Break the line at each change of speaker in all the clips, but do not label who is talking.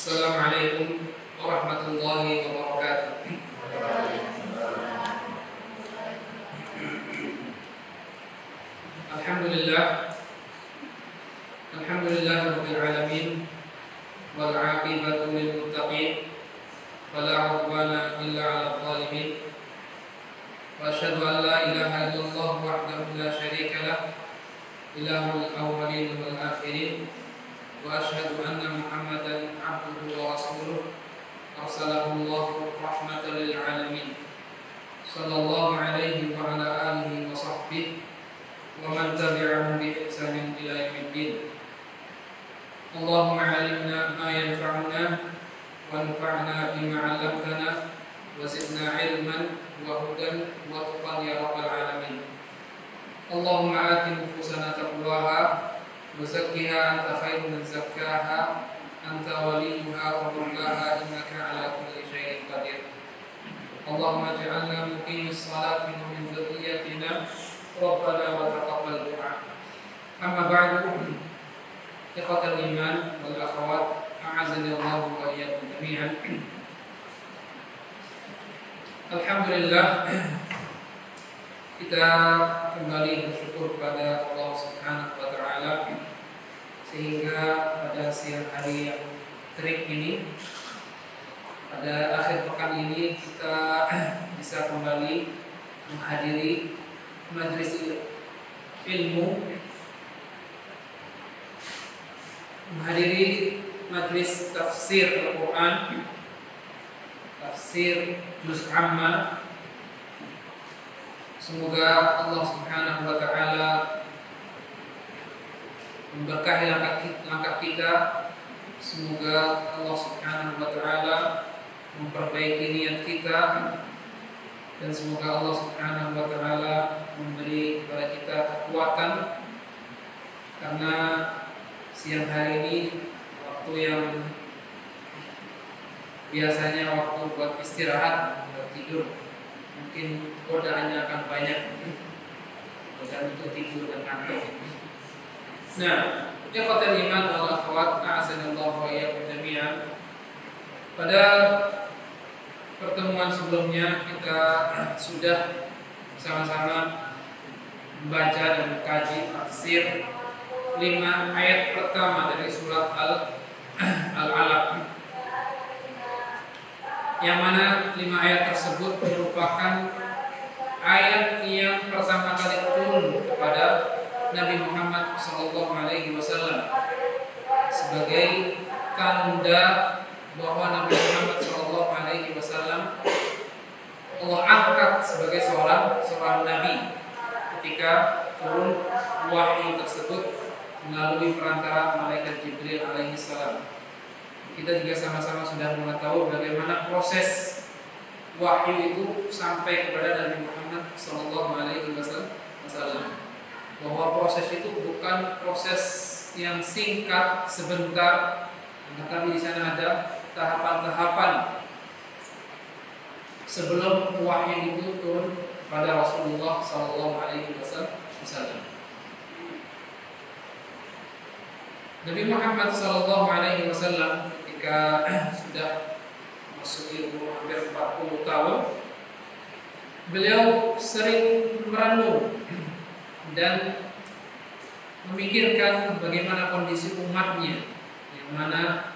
Assalamualaikum warahmatullahi wabarakatuh. Alhamdulillah rabbil alamin wal 'aqibatu lil muttaqin wala 'udwana illa 'alal zalimin. Wa asyhadu an la ilaha illallah wahdahu la syarika lah, ilahul awwalin wal akhirin. Wa asyhadu anna Muhammadan 'abduhu wa rasuluh arsalahu Allah rahmatan lil alamin. Sallallahu alaihi wa ala alihi wa sahbihi wa man tabi'ahum bi ihsanin ila yaumiddin. Allahumma 'allimna ma yanfa'una wanfa'na bima 'allamtana wa zidna 'ilman wa hudan wa tuqan ya rabbal alamin. Allahumma ati nufusana taqwaha wa zakkiha anta khairun man zakkaha anta waliyuha wa maulaha innaka 'ala kulli syai'in qadir. Allahumma ij'alna muqimis salati wa min dzurriyyatina rabbana wa taqabbal du'a. Amma ba'du, ikhwatal iman wal akhawat, a'azani Allah wa iyyakum jami'an. Alhamdulillah, kita kembali bersyukur kepada Allah Subhanahu wa taala sehingga pada siang hari yang terik ini, pada akhir pekan ini, kita bisa kembali menghadiri majelis ilmu, menghadiri majelis tafsir Al-Quran, tafsir juz amma. Semoga Allah Subhanahu wa taala memberkahi langkah kita. Semoga Allah Subhanahu wa taala memperbaiki niat kita, dan semoga Allah Subhanahu wa taala memberi kepada kita kekuatan, karena siang hari ini waktu yang biasanya waktu buat istirahat, buat tidur, mungkin godaannya akan banyak, godaan untuk tidur dan ngantuk. Nah, ikhwatal iman wal akhwat, a'azanallahu wa iyyakum jami'an. Pada pertemuan sebelumnya kita sudah sama-sama membaca dan mengkaji tafsir 5 ayat pertama dari surat Al-Alaq, yang mana 5 ayat tersebut merupakan ayat yang pertama kali turun kepada Nabi Muhammad SAW sebagai tanda bahwa Nabi Muhammad SAW Allah angkat sebagai seorang nabi ketika turun wahyu tersebut melalui perantara malaikat Jibril alaihissalam. Kita juga sama-sama sudah mengetahui bagaimana proses wahyu itu sampai kepada Nabi Muhammad SAW. Bahwa proses itu bukan proses yang singkat sebentar, tetapi di sana ada tahapan-tahapan sebelum wahyu itu turun kepada Rasulullah SAW. Nabi Muhammad SAW ketika sudah memasuki umur hampir 40 tahun, beliau sering merenung dan memikirkan bagaimana kondisi umatnya, yang mana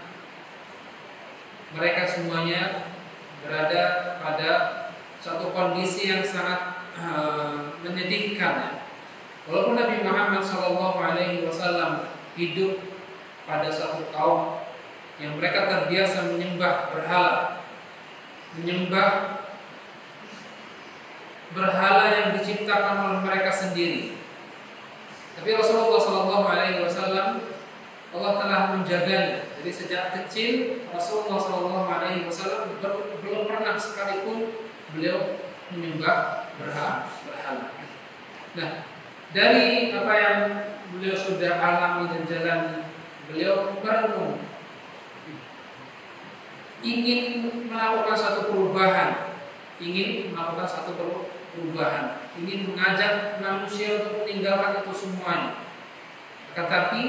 mereka semuanya berada pada suatu kondisi yang sangat menyedihkan. Walaupun Nabi Muhammad SAW hidup pada suatu kaum yang mereka terbiasa menyembah berhala yang diciptakan oleh mereka sendiri. Tapi Rasulullah SAW, Allah telah menjaganya. Jadi sejak kecil Rasulullah SAW belum pernah sekalipun beliau menyembah berhala. Nah, dari apa yang beliau sudah alami dan jalani, beliau merenung, ingin melakukan satu perubahan, ingin mengajak manusia untuk meninggalkan itu semuanya. Tetapi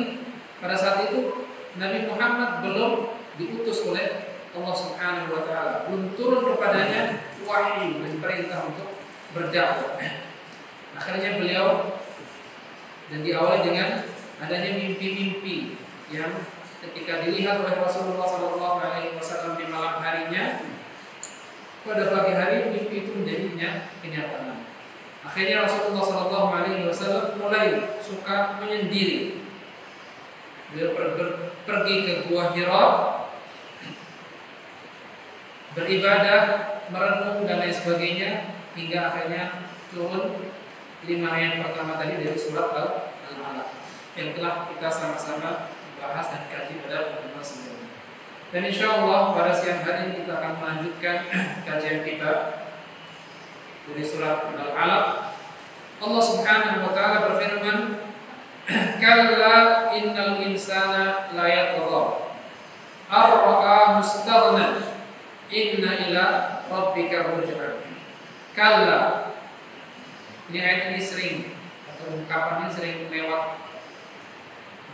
pada saat itu Nabi Muhammad belum diutus oleh Allah Subhanahu wa taala. Belum turun kepadanya wahyu dan perintah untuk berdakwah. Akhirnya beliau dan diawali dengan adanya mimpi-mimpi yang ketika dilihat oleh Rasulullah SAW di malam harinya, pada pagi hari mimpi itu menjadi kenyataan. Akhirnya Rasulullah SAW mulai suka menyendiri. Beliau pergi ke Gua Hira, beribadah, merenung dan lain sebagainya, hingga akhirnya turun 5 ayat pertama tadi dari surat Al-Alaq yang telah kita sama-sama bahas dan kaji pada pertemuan sebelumnya. Dan insya Allah pada siang hari ini kita akan melanjutkan kajian kita dari surat Al-Alaq. Allah Subhanahu wa taala berfirman, "Kalla innal insana la yatgha ar-ra'a mustaghna inna ila rabbika ruj'a." Kalla, ini ayat ini sering atau ungkapannya sering lewat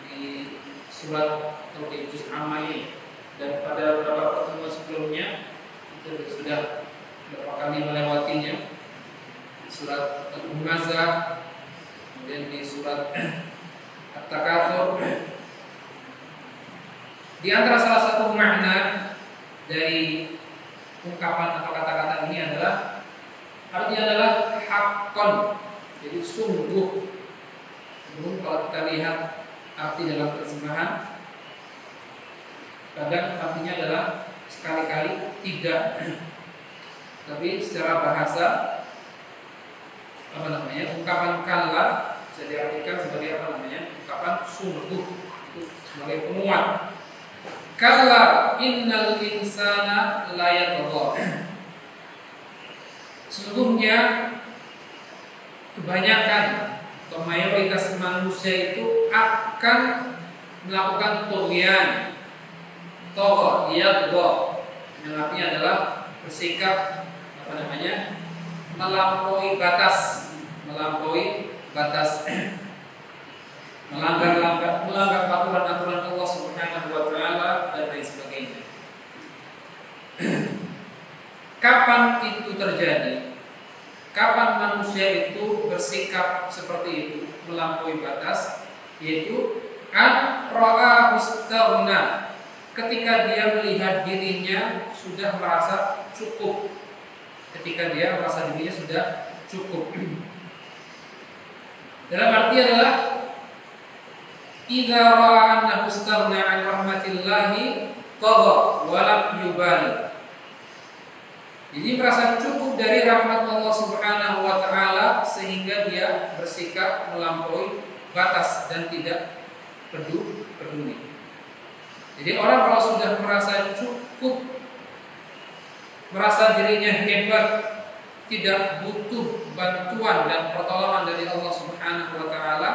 di surat atau di juz amma ini, dan pada beberapa pertemuan sebelumnya kita sudah beberapa kali melewatinya di surat Al-Humazah, kemudian di surat At-Takatsur. Di antara salah satu makna dari ungkapan atau kata-kata ini adalah artinya adalah haqqan, jadi sungguh. Namun kalau kita lihat arti dalam terjemahan, kadang artinya adalah sekali-kali, tidak. Tapi secara bahasa ungkapan kalla bisa diartikan sebagai ungkapan sungguh, itu sebagai penguat. Kalla innal insana la yatgha. Sesungguhnya kebanyakan atau mayoritas manusia itu akan melakukan tughyan, tagha, yatgha, yang artinya adalah bersikap melampaui batas, melanggar aturan-aturan Allah Subhanahu wa taala dan lain sebagainya. Kapan itu terjadi? Kapan manusia itu bersikap seperti itu, melampaui batas? Yaitu an ra'a mustaghna, ketika dia melihat dirinya sudah merasa cukup. Ketika dia merasa dirinya sudah cukup. Dalam arti adalah idza ra'a annahu istaghna an rahmatillahi tagha wa lam yubali. Jadi merasa cukup dari rahmat Allah Subhanahu wa taala sehingga dia bersikap melampaui batas dan tidak peduli. Jadi orang kalau sudah merasa cukup, merasa dirinya hebat, tidak butuh bantuan dan pertolongan dari Allah Subhanahu wa taala,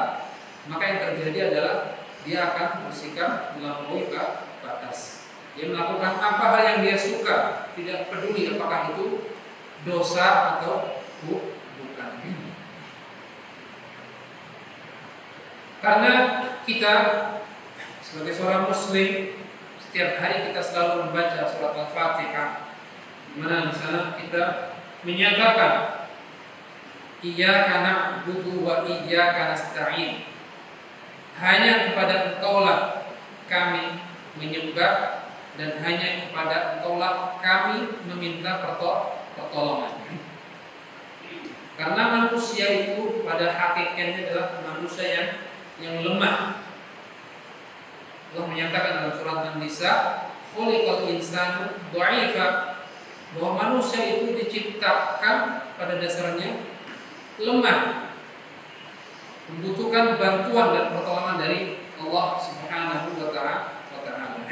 maka yang terjadi adalah dia akan bersikap melampaui batas. Dia melakukan apa hal yang dia suka, tidak peduli apakah itu dosa atau bukan. Karena kita sebagai seorang muslim, setiap hari kita selalu membaca surat Al-Fatihah, di mana di sana kita menyatakan iyyaka na'budu wa iyyaka nasta'in. Hanya kepada Engkaulah kami menyembah dan hanya kepada Engkaulah kami meminta pertolongan. Karena manusia itu pada hakikatnya adalah manusia yang lemah. Allah menyatakan dalam surat An-Nisa, khuliqal insanu dha'ifa, bahwa manusia itu diciptakan pada dasarnya lemah, membutuhkan bantuan dan pertolongan dari Allah Subhanahu wa taala.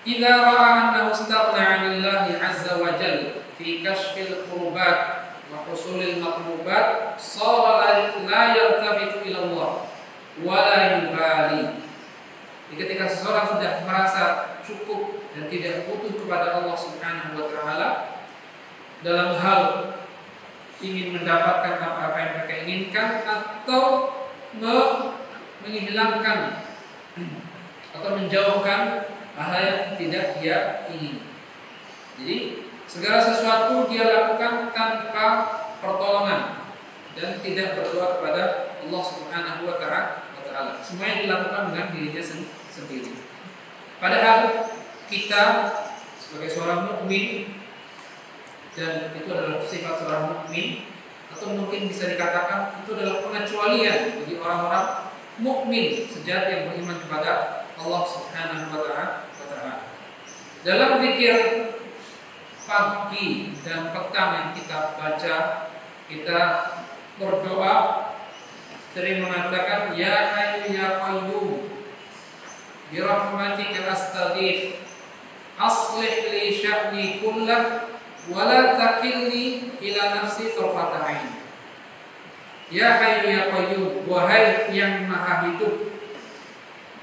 Idza ra'a annahu istaghna 'anillahi 'azza wa jalla fi kashfil qurubat wa husulil maqlubat, shara la yaltafitu ila Allah wa la yubali. Ketika seseorang sudah merasa cukup dan tidak butuh kepada Allah Subhanahu wa taala dalam hal ingin mendapatkan apa yang mereka inginkan atau menghilangkan atau menjauhkan hal yang tidak dia ingini. Jadi segala sesuatu dia lakukan tanpa pertolongan dan tidak berdoa kepada Allah Subhanahu wa taala. Semuanya dilakukan dengan dirinya sendiri. Padahal kita sebagai seorang mukmin, dan itu adalah sifat seorang mukmin, atau mungkin bisa dikatakan itu adalah pengecualian bagi orang-orang mukmin sejati yang beriman kepada Allah Subhanahu wa taala. Dalam zikir pagi dan petang yang kita baca, kita berdoa sering mengatakan ya hayyu ya qayyum bi rahmatika astaghits aslih li sya'ni kullah wa la takilni ila nafsi tarfata ain. Ya hayyu ya qayyum, wahai yang maha hidup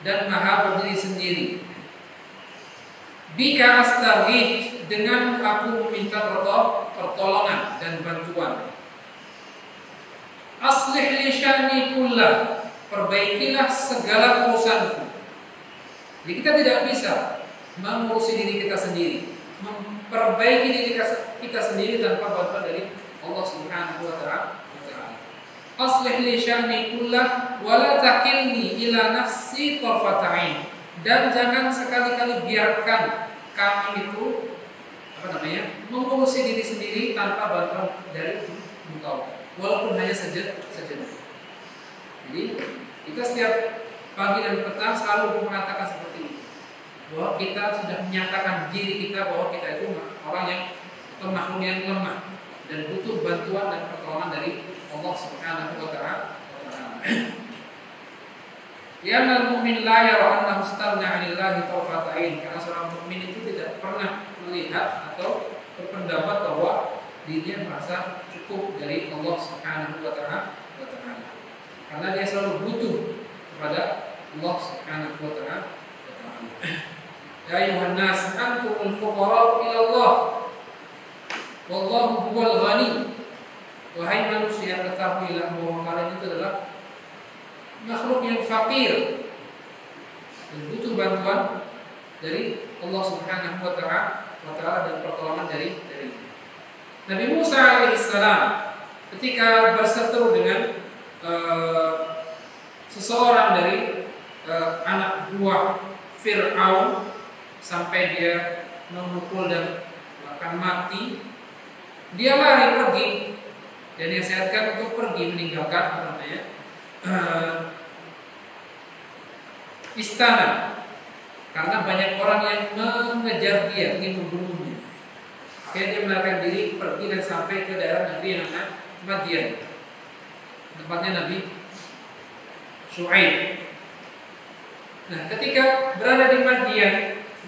dan maha berdiri sendiri, bika astaghits, dengan aku meminta pertolongan dan bantuan. Aslih li sya'ni kullah, perbaikilah segala urusanku. Jadi kita tidak bisa mengurusi diri kita sendiri, memperbaiki diri kita sendiri tanpa bantuan dari Allah Subhanahu wa taala. Aslih li sya'ni kullah wa la takilni ila nafsi tarfata ain, dan jangan sekali-kali biarkan kami itu mengurusi diri sendiri tanpa bantuan dari Engkau, walaupun hanya sejenak. Jadi kita setiap pagi dan petang selalu mengatakan seperti ini, bahwa kita sudah menyatakan diri kita bahwa kita itu orang yang atau makhluk yang lemah dan butuh bantuan dan pertolongan dari Allah Subhanahu wa taala. Ya al-mu'min la yara annahu istaghna 'anillahi tarfata 'ain, karena seorang mukmin itu tidak pernah melihat atau berpendapat bahwa dirinya merasa cukup dari Allah Subhanahu wa taala, karena dia selalu butuh kepada Allah Subhanahu wa taala. Ya ayuhan nas antumul fuqara ila Allah wallahu huwal ghani. Wahai manusia, ketahuilah bahwa kalian itu adalah makhluk yang fakir dan butuh bantuan dari Allah Subhanahu wa taala dan pertolongan dari Nabi Musa alaihissalam ketika berseteru dengan seseorang dari anak buah Fir'aun sampai dia memukul dan akan mati, dia lari pergi dan dinasihatkan untuk pergi meninggalkan istana, karena banyak orang yang mengejar dia, ingin membunuhnya. Akhirnya dia melarikan diri, pergi dan sampai ke daerah negeri yang namanya Madian, tempatnya Nabi Syuaib. Nah, ketika berada di Madian,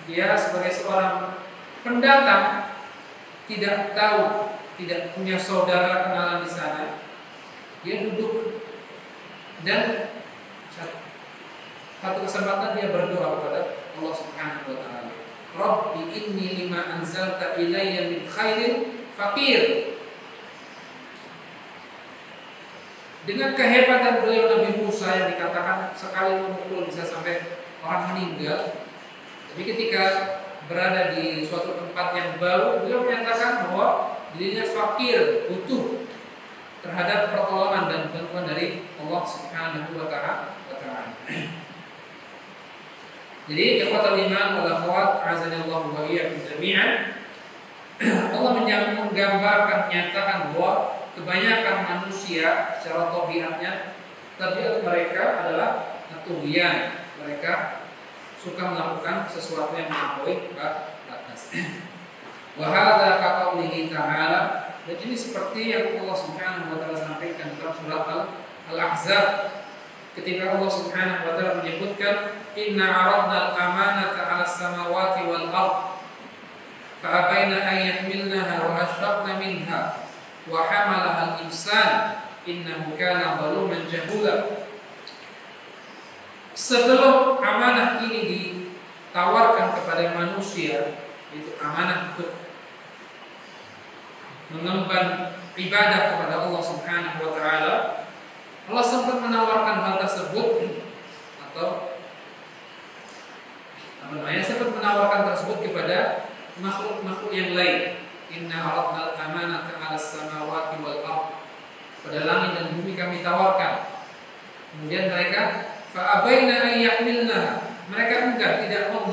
dia sebagai seorang pendatang, tidak tahu, tidak punya saudara kenalan di sana. Dia duduk dan satu kesempatan dia berdoa kepada Allah Subhanahu wa taala. Rabbi inni lima anzalta ilayya min khairin faqir. Dengan kehebatan beliau Nabi Musa yang dikatakan sekali memukul bisa sampai orang meninggal, tapi ketika berada di suatu tempat yang baru, beliau menyatakan bahwa dirinya fakir, butuh terhadap pertolongan dan bantuan dari Allah Subhanahu wa taala. Jadi ikhwatal iman wal akhwat, azanallahu wa iyyakum jami'an. Allah menggambarkan, menyatakan bahwa kebanyakan manusia secara tabiatnya, tabiat mereka adalah tughyan. Mereka suka melakukan sesuatu yang melampaui batas. Wa hadza ka qaulihi ta'ala, dan ini seperti yang Allah Subhanahu wa taala sampaikan dalam surat Al-Ahzab ketika Allah Subhanahu wa taala menyebutkan inna 'aradna al-amanata 'ala as-samawati wal ard fa abaina an yahmilnaha wa ashraqna minha wa hamalaha al-insan innahu kana zaluman jahula. Sebelum amanah ini ditawarkan kepada manusia, itu amanah untuk mengemban ibadah kepada Allah Subhanahu wa taala, Allah sempat menawarkan hal tersebut atau sempat menawarkan tersebut kepada makhluk-makhluk yang lain. Inna aradna al-amanata 'ala as-samawati wal ardh. Pada langit dan bumi kami tawarkan. Kemudian mereka fa'abaina an yahmilnaha. Mereka enggan, tidak mau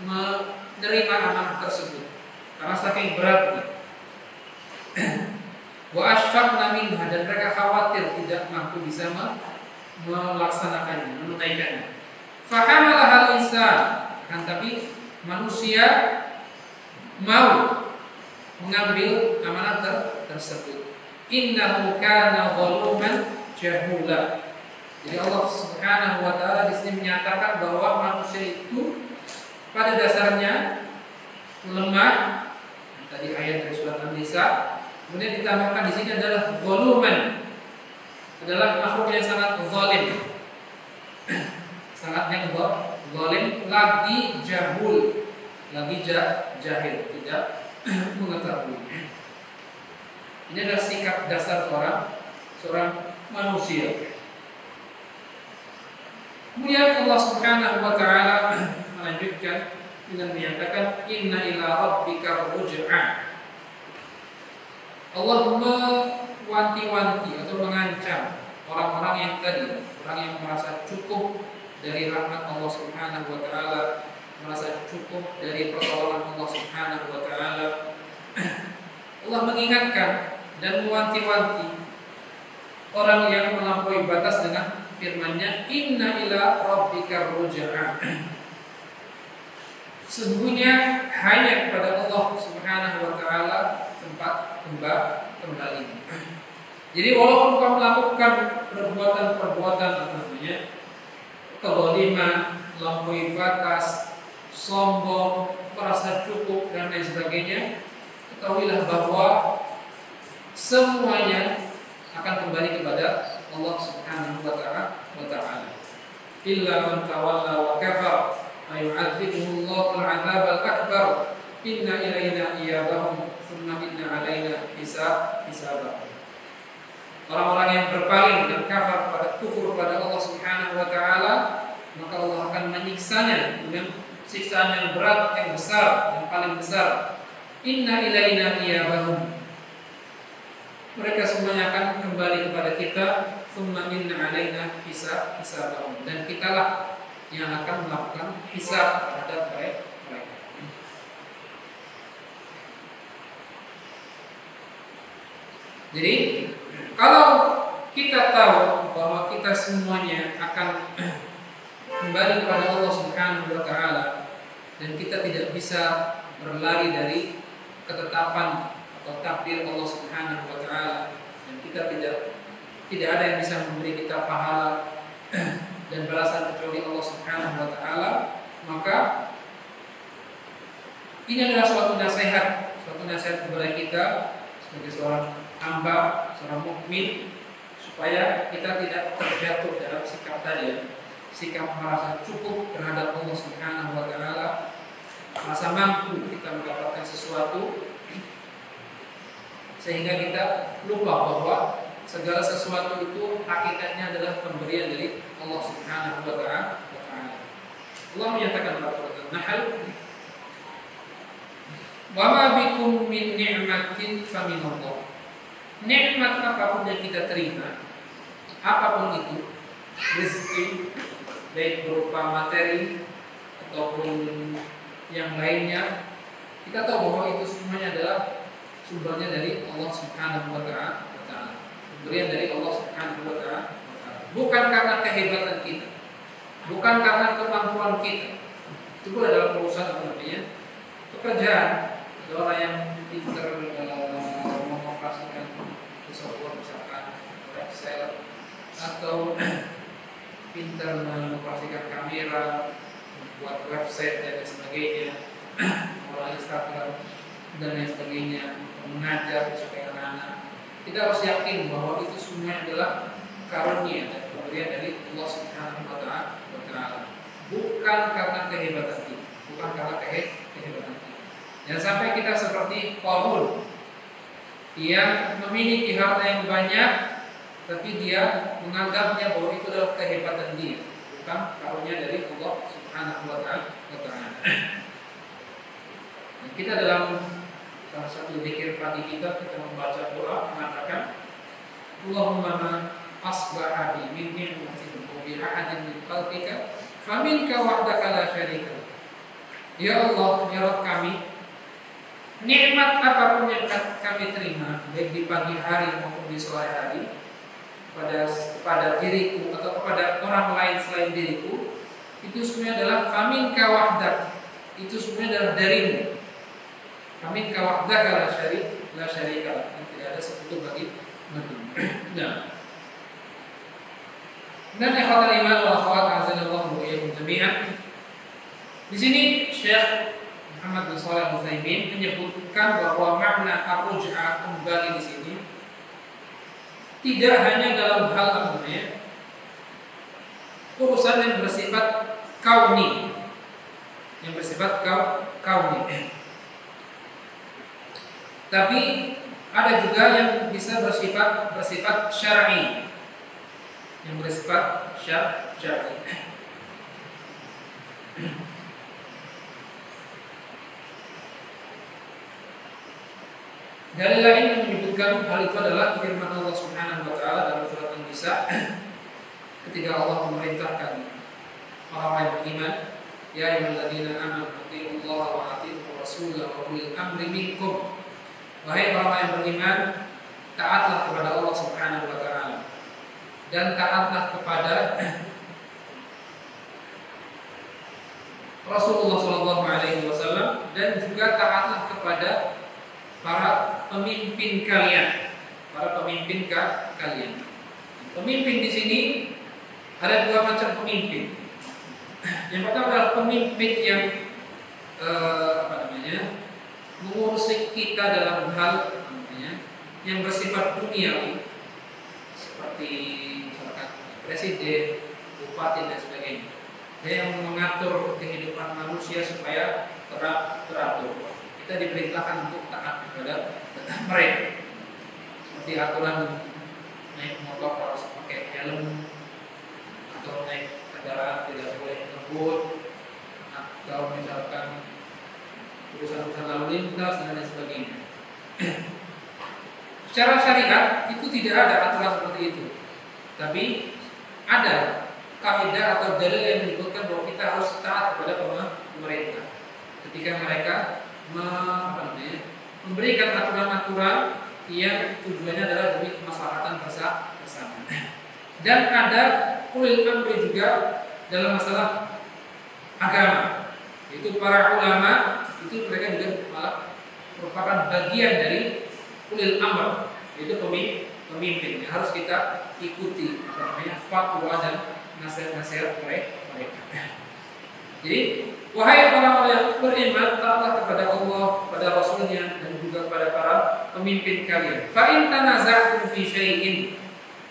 menerima amanah tersebut karena saking beratnya. Wa ashfaqna minha, dan mereka khawatir tidak mampu bisa melaksanakannya, menunaikannya. Fahamalaha al-insan, kan, tapi manusia mau mengambil amanah tersebut. Innahu kana zaluman jahula. Jadi Allah Subhanahu wa taala di sini menyatakan bahwa manusia itu pada dasarnya lemah. Tadi ayat dari surat An-Nisa, kemudian ditambahkan di sini adalah zaluman. Adalah makhluk yang sangat zalim. Sangatnya zalim, lagi jahul, lagi jahil, tidak mengetahui. Ini adalah sikap dasar seorang manusia. Kemudian Allah Subhanahu wa taala melanjutkan dengan menyatakan inna ila rabbika ruj'a. Allah mewanti-wanti atau mengancam orang-orang yang tadi, orang yang merasa cukup dari rahmat Allah Subhanahu wa taala, merasa cukup dari pertolongan Allah Subhanahu wa taala. Allah mengingatkan dan mewanti-wanti orang yang melampaui batas dengan firman-Nya inna ila rabbika ruj'a. Sesungguhnya hanya kepada Allah Subhanahu wa taala tempat kembali. Jadi walaupun kau melakukan perbuatan namanya kezaliman, melampaui batas, sombong, merasa cukup dan lain sebagainya, ketahuilah bahwa semuanya akan kembali kepada Allah Subhanahu wa taala. Illa man tawalla wa kafar ayu'adzibuhu Allahu al-'adzab al-akbar. Inna ilaina iyabahum thumma inna 'alaina hisabahum. Orang-orang yang berpaling dan kafir pada Allah Subhanahu wa taala, maka Allah akan menyiksanya dengan siksaan yang berat, yang besar, yang paling besar. Inna ilaina iyabahum. Mereka semuanya akan kembali kepada kita. Thumma inna 'alaina hisabahum. Dan kitalah yang akan melakukan hisab terhadap mereka. Jadi kalau kita tahu bahwa kita semuanya akan kembali kepada Allah Subhanahu wa taala dan kita tidak bisa berlari dari ketetapan atau takdir Allah Subhanahu wa taala, dan kita tidak ada yang bisa memberi kita pahala dan balasan kecuali Allah Subhanahu wa taala, maka ini adalah suatu nasihat kepada kita sebagai seorang hamba, seorang mukmin, supaya kita tidak terjatuh dalam sikap tadi, sikap merasa cukup terhadap Allah Subhanahu wa taala, merasa mampu kita mendapatkan sesuatu sehingga kita lupa bahwa segala sesuatu itu hakikatnya adalah pemberian dari Allah Subhanahu wa taala. Allah menyatakan dalam surat An-Nahl, "Wa ma bikum min ni'matin faminallah." Nikmat apapun yang kita terima, apapun itu, rezeki baik berupa materi ataupun yang lainnya, kita tahu bahwa itu semuanya adalah sumbernya dari Allah Subhanahu wa taala, pemberian dari Allah Subhanahu wa taala. Bukan karena kehebatan kita, bukan karena kemampuan kita. Itu pun adalah urusan pekerjaan. Ada orang yang pintar mengoperasikan software misalkan Excel, atau pintar mengoperasikan kamera, membuat website dan sebagainya, mengolah Instagram dan lain sebagainya, mengajar supaya anak-anak. Kita harus yakin bahwa itu semua adalah karunia dan pemberian dari Allah Subhanahu wa taala, bukan karena kehebatan kita, bukan karena kehebatan kita. Jangan sampai kita seperti Qarun yang memiliki harta yang banyak, tapi dia menganggapnya bahwa itu adalah kehebatan dia. utang karunia dari Allah Subhanahu wa taala. Kita dalam salah satu zikir pagi kita membaca doa mengatakan Allahumma man asbaha bi min ni'matin wa bi ahadin min khalqika faminka wahdaka la syarika. Ya Allah, ya Rabb kami, nikmat apapun yang kami terima baik di pagi hari maupun di sore hari kepada diriku atau kepada orang lain selain diriku, itu semuanya adalah faminka wahdak, itu semuanya adalah darimu. Faminka wahdaka la syarika, tidak ada sekutu bagi Nah, dan ikhwatal iman wal akhwat azanallahu wa iyyakum jami'an. Di sini Syekh Muhammad bin Shalih Al-Utsaimin menyebutkan bahwa makna ar-ruj'ah kembali di sini tidak hanya dalam hal urusan yang bersifat kauni, tapi ada juga yang bisa bersifat syar'i, yang bersifat syar'i. Dalil lain yang menyebutkan hal itu adalah firman Allah Subhanahu wa taala dalam surat An-Nisa ketika Allah memerintahkan orang-orang yang beriman, ya ayyuhalladzina amanu atiiullaha wa atiiur rasulah wa ulil amri minkum. Wahai orang yang beriman, taatlah kepada Allah Subhanahu wa taala dan taatlah kepada Rasulullah sallallahu alaihi wasallam dan juga taatlah kepada para pemimpin kalian. Pemimpin di sini ada dua macam pemimpin. Yang pertama adalah pemimpin yang mengurusi kita dalam hal yang bersifat duniawi, seperti misalkan presiden, bupati dan sebagainya, yang mengatur kehidupan manusia supaya teratur. Kita diperintahkan untuk taat kepada mereka, seperti aturan naik motor harus pakai helm, atau naik kendaraan tidak boleh ngebut, atau misalkan urusan lalu lintas dan lain sebagainya. Secara syariat itu tidak ada aturan seperti itu, tapi ada kaidah atau dalil yang menyebutkan bahwa kita harus taat kepada pemerintah ketika mereka memberikan aturan-aturan yang tujuannya adalah demi kemaslahatan bersama. Dan ada ulil amri juga dalam masalah agama, itu para ulama, itu mereka juga malah merupakan bagian dari ulil amr, itu pemimpin yang harus kita ikuti fatwa dan nasihat-nasihat mereka. Jadi, wahai orang-orang yang beriman, taatlah kepada Allah, kepada Rasulnya, dan juga kepada para pemimpin kalian. Fa in tanaza'tum fi syai'in,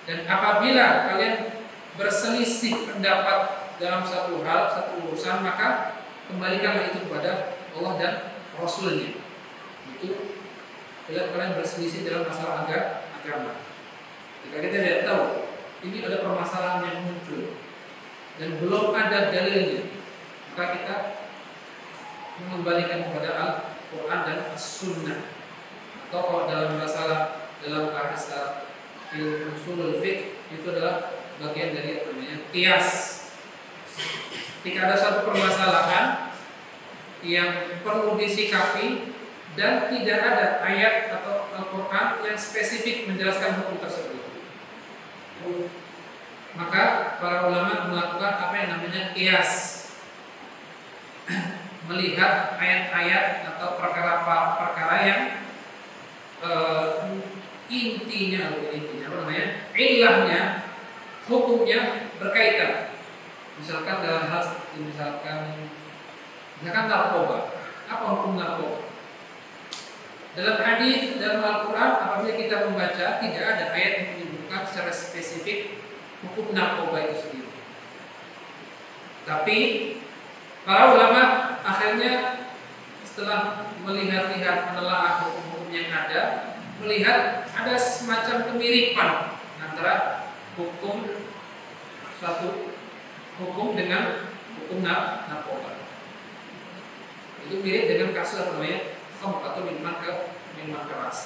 dan apabila kalian berselisih pendapat dalam satu hal, satu urusan, maka kembalikanlah itu kepada Allah dan Rasulnya. Itu bila kalian berselisih dalam masalah agama. Jika kita tidak tahu ini ada permasalahan yang muncul dan belum ada dalilnya, maka kita mengembalikan kepada Al-Quran dan As-Sunnah. Atau kalau dalam bahasa ilmu usulul fiqh, itu adalah bagian dari qiyas. Ketika ada satu permasalahan yang perlu disikapi dan tidak ada ayat atau Al-Quran yang spesifik menjelaskan hukum tersebut, maka para ulama melakukan apa yang namanya qiyas, melihat ayat-ayat atau perkara-perkara yang ilahnya, hukumnya berkaitan. Misalkan dalam hal misalkan narkoba, apa hukum narkoba? Dalam hadis, dalam Al-Quran, apabila kita membaca, tidak ada ayat yang menyebutkan secara spesifik hukum narkoba itu sendiri. Tapi para ulama akhirnya setelah melihat-lihat, menelaah hukum-hukum yang ada, melihat ada semacam kemiripan antara hukum satu hukum dengan hukum narkoba. Itu mirip dengan kasus apa namanya khamr atau minuman keras.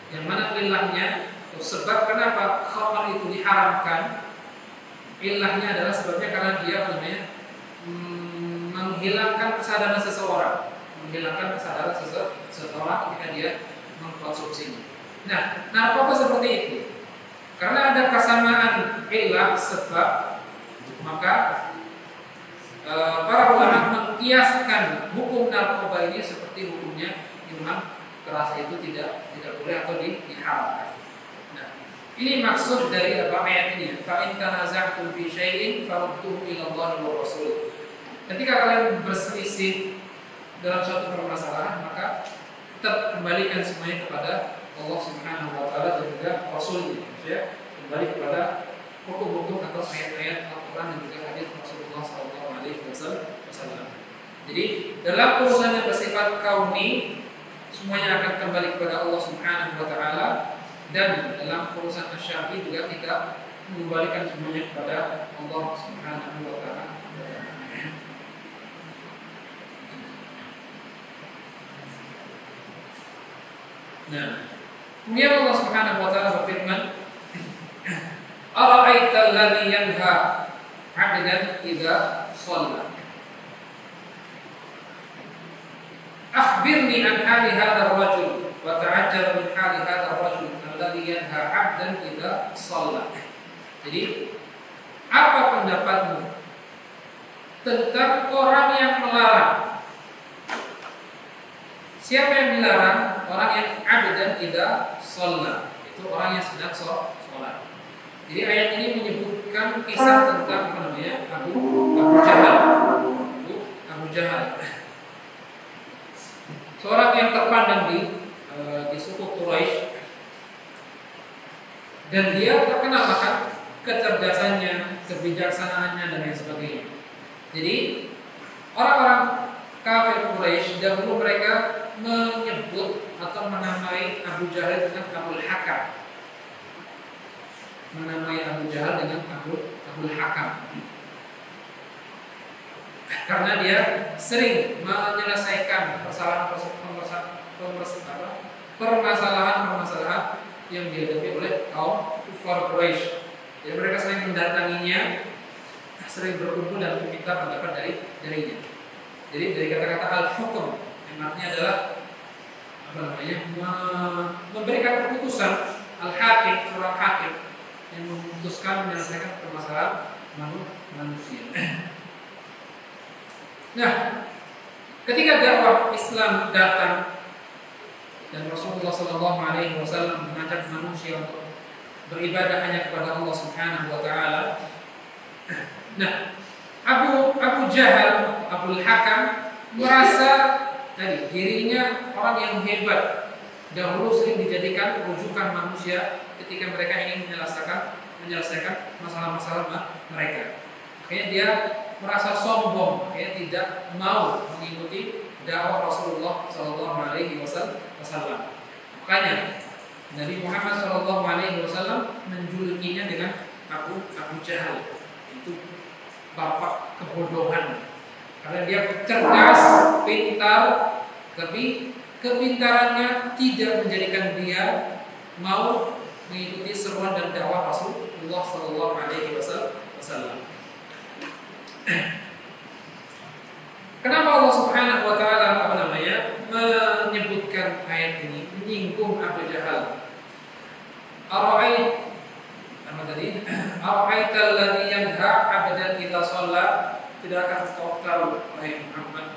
Yang mana ilahnya, sebab kenapa khamr itu diharamkan, ilahnya adalah sebabnya karena dia apa namanya menghilangkan kesadaran seseorang, ketika dia mengkonsumsinya. Nah, narkoba seperti itu. Karena ada kesamaan ilah sebab, maka para ulama mengkiaskan hukum narkoba ini seperti hukumnya minuman keras, itu tidak boleh atau diharamkan. Nah, ini maksud dari ayat ini. Fa in tanaza'tum fi syai'in farudduhu ila Allah wa Rasul. Ketika kalian berselisih dalam suatu permasalahan, maka tetap kembalikan semuanya kepada Allah Subhanahu wa taala dan juga Rasul-Nya. Ya, kembali kepada hukum-hukum atau ayat-ayat Al-Qur'an dan juga hadis Rasulullah SAW. Jadi dalam urusan yang bersifat kauni, semuanya akan kembali kepada Allah Subhanahu wa taala, dan dalam urusan syar'i juga kita mengembalikan semuanya kepada Allah Subhanahu wa taala. Nah, kemudian Allah Subhanahu wa taala berfirman, "Ara'aital ladzi yanha 'abdan idza shalla." Akhbirni an hali hadzal rajul wa ta'ajjal min hali hadzal rajul alladzi yanha 'abdan idza shalla. Jadi, apa pendapatmu tentang orang yang melarang? Siapa yang dilarang? Orang yang 'abdan idza shalla, itu orang yang sedang sholat. Jadi ayat ini menyebutkan kisah tentang apa namanya? Abu Jahal. Seorang yang terpandang di suku Quraisy, dan dia terkenal akan kecerdasannya, kebijaksanaannya dan lain sebagainya. Jadi orang-orang kafir Quraisy dahulu mereka menyebut atau menamai Abu Jahal dengan Abul Hakam. Abul Hakam. Karena dia sering menyelesaikan permasalahan yang dihadapi oleh kaum kufar Quraisy. Jadi mereka sering mendatanginya, sering berkumpul dan meminta pendapat darinya. Jadi dari kata-kata al-hukum, yang artinya adalah memberikan keputusan, al-hakim, seorang hakim yang memutuskan menyelesaikan permasalahan manusia. Nah, ketika dakwah Islam datang dan Rasulullah SAW mengajak manusia untuk beribadah hanya kepada Allah Subhanahu wa taala. Nah, Abu Jahal, Abul Hakam merasa dirinya orang yang hebat. Dahulu sering dijadikan rujukan manusia ketika mereka ingin menyelesaikan masalah-masalah mereka. Makanya dia merasa sombong, makanya tidak mau mengikuti dakwah Rasulullah SAW. Makanya Nabi Muhammad SAW menjulukinya dengan Abu Jahal, itu bapak kebodohan, karena dia cerdas, pintar, tapi kepintarannya tidak menjadikan dia mau mengikuti seruan dan dakwah Rasulullah SAW. Kenapa Allah Subhanahu wa taala menyebutkan ayat ini menyinggung Abu Jahal? Ara'aital ladzi yanha 'abdan idza shalla. Tidakkah kau tahu, wahai Muhammad,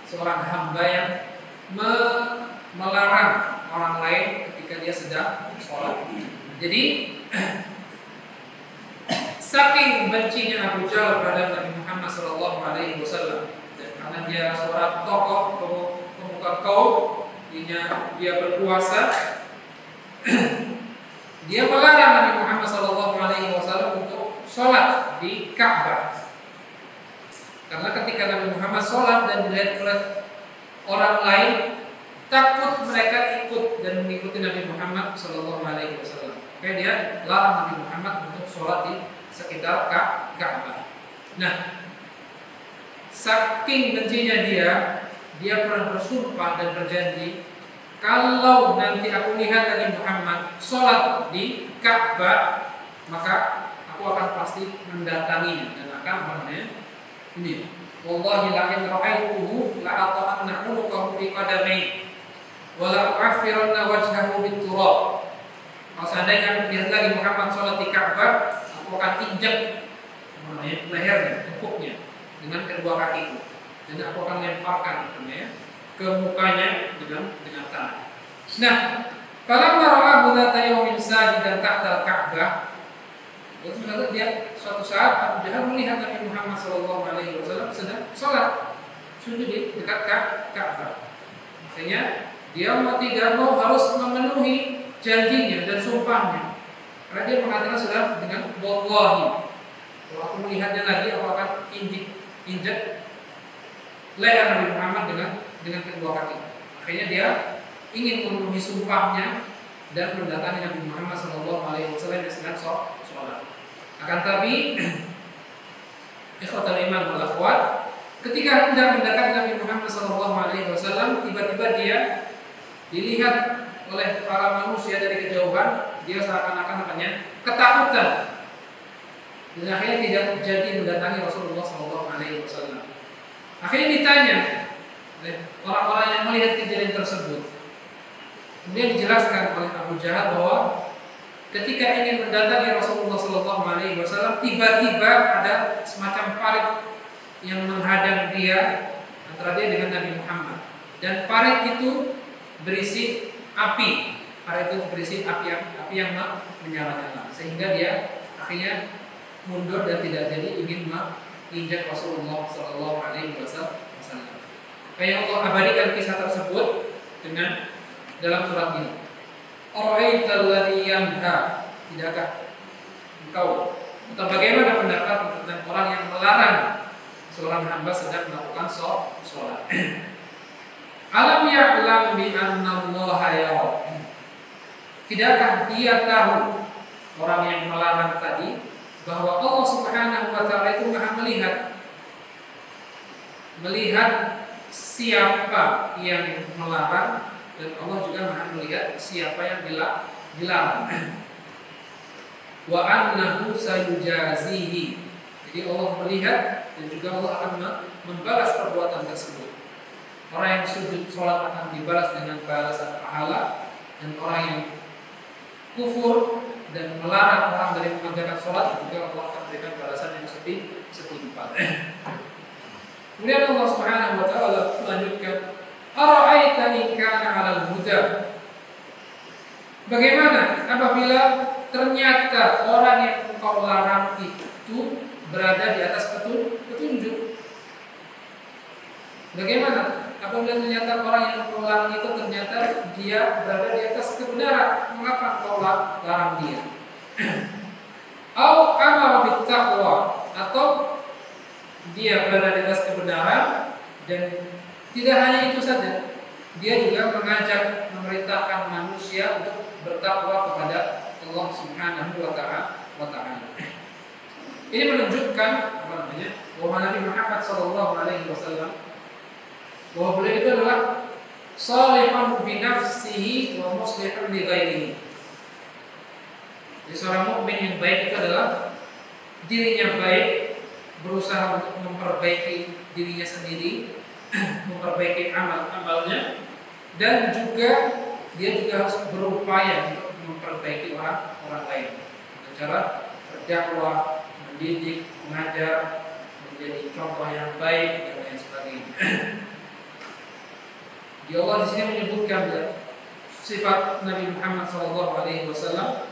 seorang hamba yang melarang orang lain ketika dia sedang sholat. Jadi saking bencinya Abu Jahal terhadap Nabi Muhammad SAW, dan karena dia seorang tokoh pemuka kaum, dia berkuasa, dia melarang Nabi Muhammad SAW untuk sholat di Ka'bah. Karena ketika Nabi Muhammad sholat dan dilihat oleh orang lain, takut mereka ikut dan mengikuti Nabi Muhammad SAW. Makanya dia larang Nabi Muhammad untuk sholat di sekitar Ka'bah. Nah, saking bencinya dia pernah bersumpah dan berjanji, kalau nanti aku lihat Nabi Muhammad sholat di Ka'bah, maka aku akan pasti mendatanginya dan akan ini. Wallahi la in ra'aituhu la ata'anna 'unuqahu bi qadami wa la u'affiranna wajhahu bit turab. Kalau seandainya aku lihat lagi Muhammad sholat di Ka'bah, aku akan injak lehernya, tepuknya dengan kedua kakiku, dan aku akan lemparkan ke mukanya dengan tanah. Nah, kalau mara'ahu dzata yaumin sajidan tahta Ka'bah, terus dia suatu saat Abu Jahal melihat Nabi Muhammad SAW sedang sholat sujud di dekat Ka'bah. Makanya dia mau tidak mau harus memenuhi janjinya dan sumpahnya. Karena dia mengatakan sudah dengan wallahi, kalau aku melihatnya lagi aku akan injek leher Nabi Muhammad dengan kedua kaki. Makanya dia ingin memenuhi sumpahnya dan mendatangi Nabi Muhammad SAW yang sedang sholat. Akan tapi ikhwatal iman wal akhwat, ketika hendak mendekati Nabi Muhammad SAW, tiba-tiba dia dilihat oleh para manusia dari kejauhan. Dia seakan-akan ketakutan, dan akhirnya tidak jadi mendatangi Rasulullah SAW. Akhirnya ditanya oleh orang-orang yang melihat kejadian tersebut. Kemudian dijelaskan oleh Abu Jahal bahwa ketika ingin mendatangi Rasulullah SAW, tiba-tiba ada semacam parit yang menghadang dia antara dia dengan Nabi Muhammad. Dan parit itu berisi api. Parit itu berisi api yang menyala-nyala, sehingga dia akhirnya mundur dan tidak jadi ingin menginjak Rasulullah SAW. Kayak Allah abadikan kisah tersebut dengan dalam surat ini. Ara'aital ladzi yanha, tidakkah engkau, atau bagaimana pendapat tentang orang yang melarang seorang hamba sedang melakukan sholat? Alam ya'lam bi anna Allaha yara. Tidakkah dia tahu, orang yang melarang tadi, bahwa Allah Subhanahu wa ta'ala itu Maha melihat siapa yang melarang, dan Allah juga Maha melihat siapa yang dilarang. Wa annahu sayujazihi. Jadi Allah melihat dan juga Allah akan membalas perbuatan tersebut. Orang yang sujud sholat akan dibalas dengan balasan pahala, dan orang yang kufur dan melarang orang dari mengerjakan sholat juga Allah akan berikan balasan yang setimpal. Kemudian Allah Subhanahu wa ta'ala melanjutkan, ara'aita in kana 'alal huda. Bagaimana apabila ternyata orang yang engkau larang itu berada di atas petunjuk? Bagaimana apabila ternyata orang yang engkau larang itu ternyata dia berada di atas kebenaran? Mengapa engkau larang dia? Au amara bit taqwa, atau dia berada di atas kebenaran dan tidak hanya itu saja, dia juga mengajak, memerintahkan manusia untuk bertakwa kepada Allah Subhanahu wa ta'ala. Ini menunjukkan bahwa Nabi Muhammad SAW, bahwa beliau itu adalah salihun bi nafsihi wa muslihun li ghairihi. Jadi seorang mukmin yang baik itu adalah dirinya baik, berusaha untuk memperbaiki dirinya sendiri, memperbaiki amal-amalnya, dan juga dia juga harus berupaya untuk memperbaiki orang lain dengan cara berdakwah, mendidik, mengajar, menjadi contoh yang baik dan lain sebagainya. Di Allah di sini menyebutkan sifat Nabi Muhammad SAW.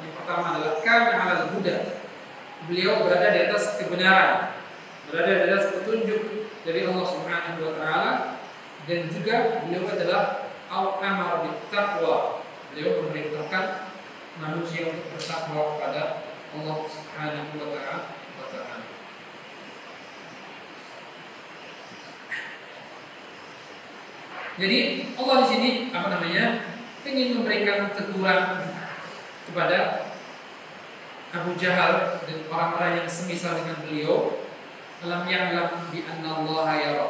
Yang pertama adalah kana 'alal huda. Beliau berada di atas kebenaran, berada di atas petunjuk dari Allah Subhanahu wa ta'ala, dan juga beliau adalah al-amar bit taqwa. Beliau memerintahkan manusia untuk bertakwa kepada Allah Subhanahu wa ta'ala. Jadi Allah di sini ingin memberikan teguran kepada Abu Jahal dan orang-orang yang semisal dengan beliau, Alam ya'lam bi anna Allah yara.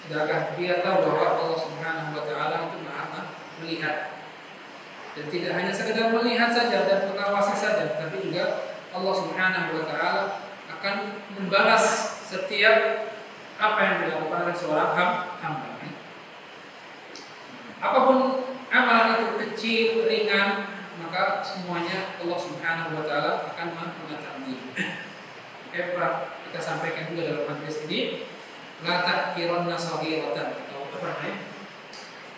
Sudahkah dia tahu bahwa Allah Subhanahu wa taala itu Maha melihat. Dan tidak hanya sekedar melihat saja dan mengawasi saja, tapi juga Allah Subhanahu wa taala akan membalas setiap apa yang dilakukan oleh seorang hamba. Apapun amalan itu kecil, ringan, maka semuanya Allah Subhanahu wa taala akan mengetahui. Kita sampaikan juga dalam hadis ini, la tahqiranna saghiratan, atau apa namanya?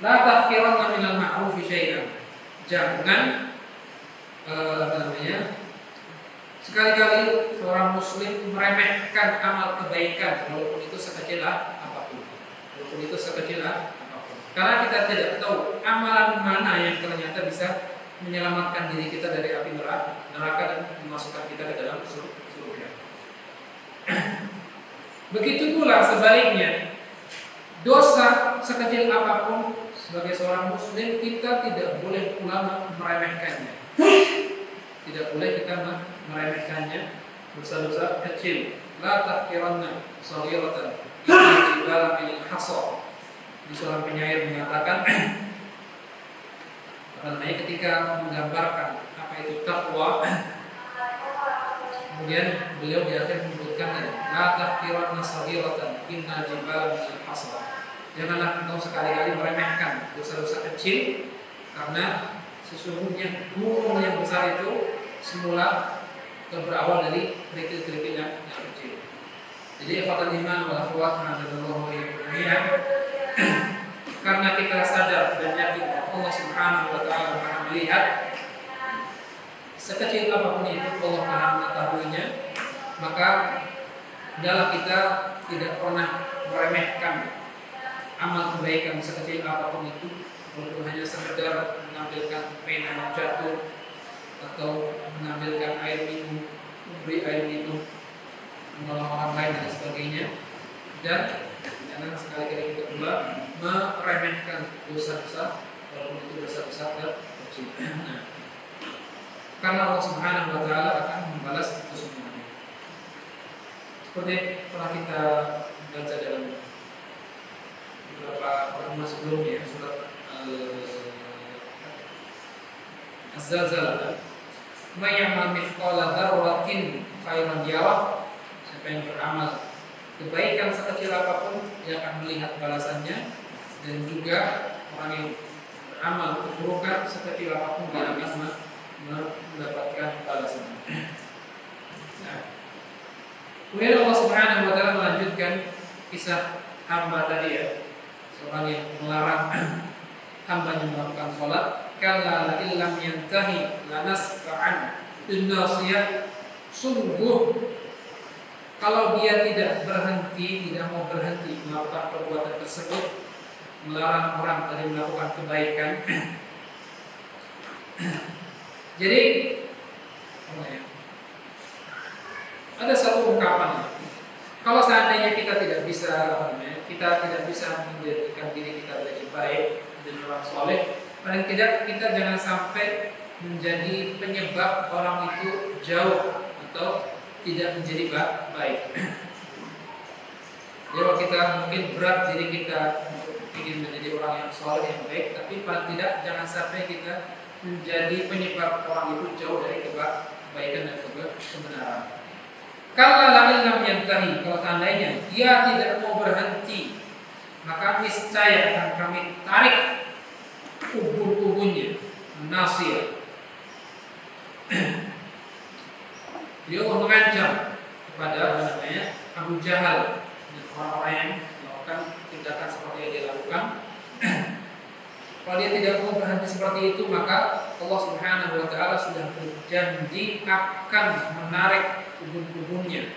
La tahqiranna minal ma'ruf syai'an. Jangan sekali-kali seorang muslim meremehkan amal kebaikan walaupun itu sekecil apapun. Karena kita tidak tahu amalan mana yang ternyata bisa menyelamatkan diri kita dari api neraka dan memasukkan kita ke dalam surga. Begitu pula sebaliknya, dosa sekecil apapun sebagai seorang muslim kita tidak boleh pula meremehkannya. Tidak boleh kita meremehkannya, dosa-dosa kecil. La tahqiranna saghiratan inna jibala minal hasa. Di seorang penyair mengatakan ketika menggambarkan apa itu takwa, kemudian beliau di akhir menyebutkan la tahqiranna saghiratan inna jibala minal hasa. Janganlah engkau sekali-kali meremehkan dosa-dosa kecil, karena sesungguhnya gunung yang besar itu semula berawal dari kerikil-kerikil yang kecil. Jadi ikhwatul iman wal akhwat radhiyallahu anhum, karena kita sadar dan yakin Allah Subhanahu wa taala Maha melihat, sekecil apapun itu Allah Maha mengetahuinya, maka hendaklah kita tidak pernah meremehkan amal kebaikan sekecil apapun itu, walaupun hanya sekedar mengambilkan pena yang jatuh atau mengambilkan air minum, memberi air minum, menolong orang lain dan sebagainya. Dan jangan sekali-kali kita pula meremehkan dosa-dosa, walaupun itu dosa-dosa kecil. Karena Allah Subhanahu wa taala akan membalas itu semuanya. Seperti telah kita baca dalam beberapa pertemuan sebelumnya, surat Az-Zalzalah, "May ya'mal mithqala dzarratin khairan yarah." Siapa yang beramal kebaikan sekecil apapun, dia akan melihat balasannya, dan juga orang yang beramal keburukan sekecil apapun, dia akan mendapatkan balasannya. Nah, kemudian Allah Subhanahu wa taala melanjutkan kisah hamba tadi ya, seorang yang melarang hambanya melakukan sholat. Kalla la illam yantahi lanasfa'an bin nasiyah. Sungguh kalau dia tidak mau berhenti melakukan perbuatan tersebut, melarang orang dari melakukan kebaikan. Jadi ada satu ungkapan, kalau seandainya kita tidak bisa menjadikan diri kita menjadi baik, menjadi orang soleh, paling tidak kita jangan sampai menjadi penyebab orang itu jauh atau tidak menjadi baik. Jadi kalau kita mungkin berat diri kita untuk ingin menjadi orang yang soleh yang baik, tapi paling tidak jangan sampai kita menjadi penyebab orang itu jauh dari kebaikan dan kebenaran. Kalau lam yantahi, kalau seandainya dia tidak mau berhenti, maka niscaya akan kami tarik ubun-ubunnya, nasir. Dia mengancam kepada Abu Jahal dan orang-orang yang melakukan tindakan seperti yang dia lakukan. Kalau dia tidak mau berhenti seperti itu, maka Allah Subhanahu wa taala sudah berjanji akan menarik ubun-ubunnya.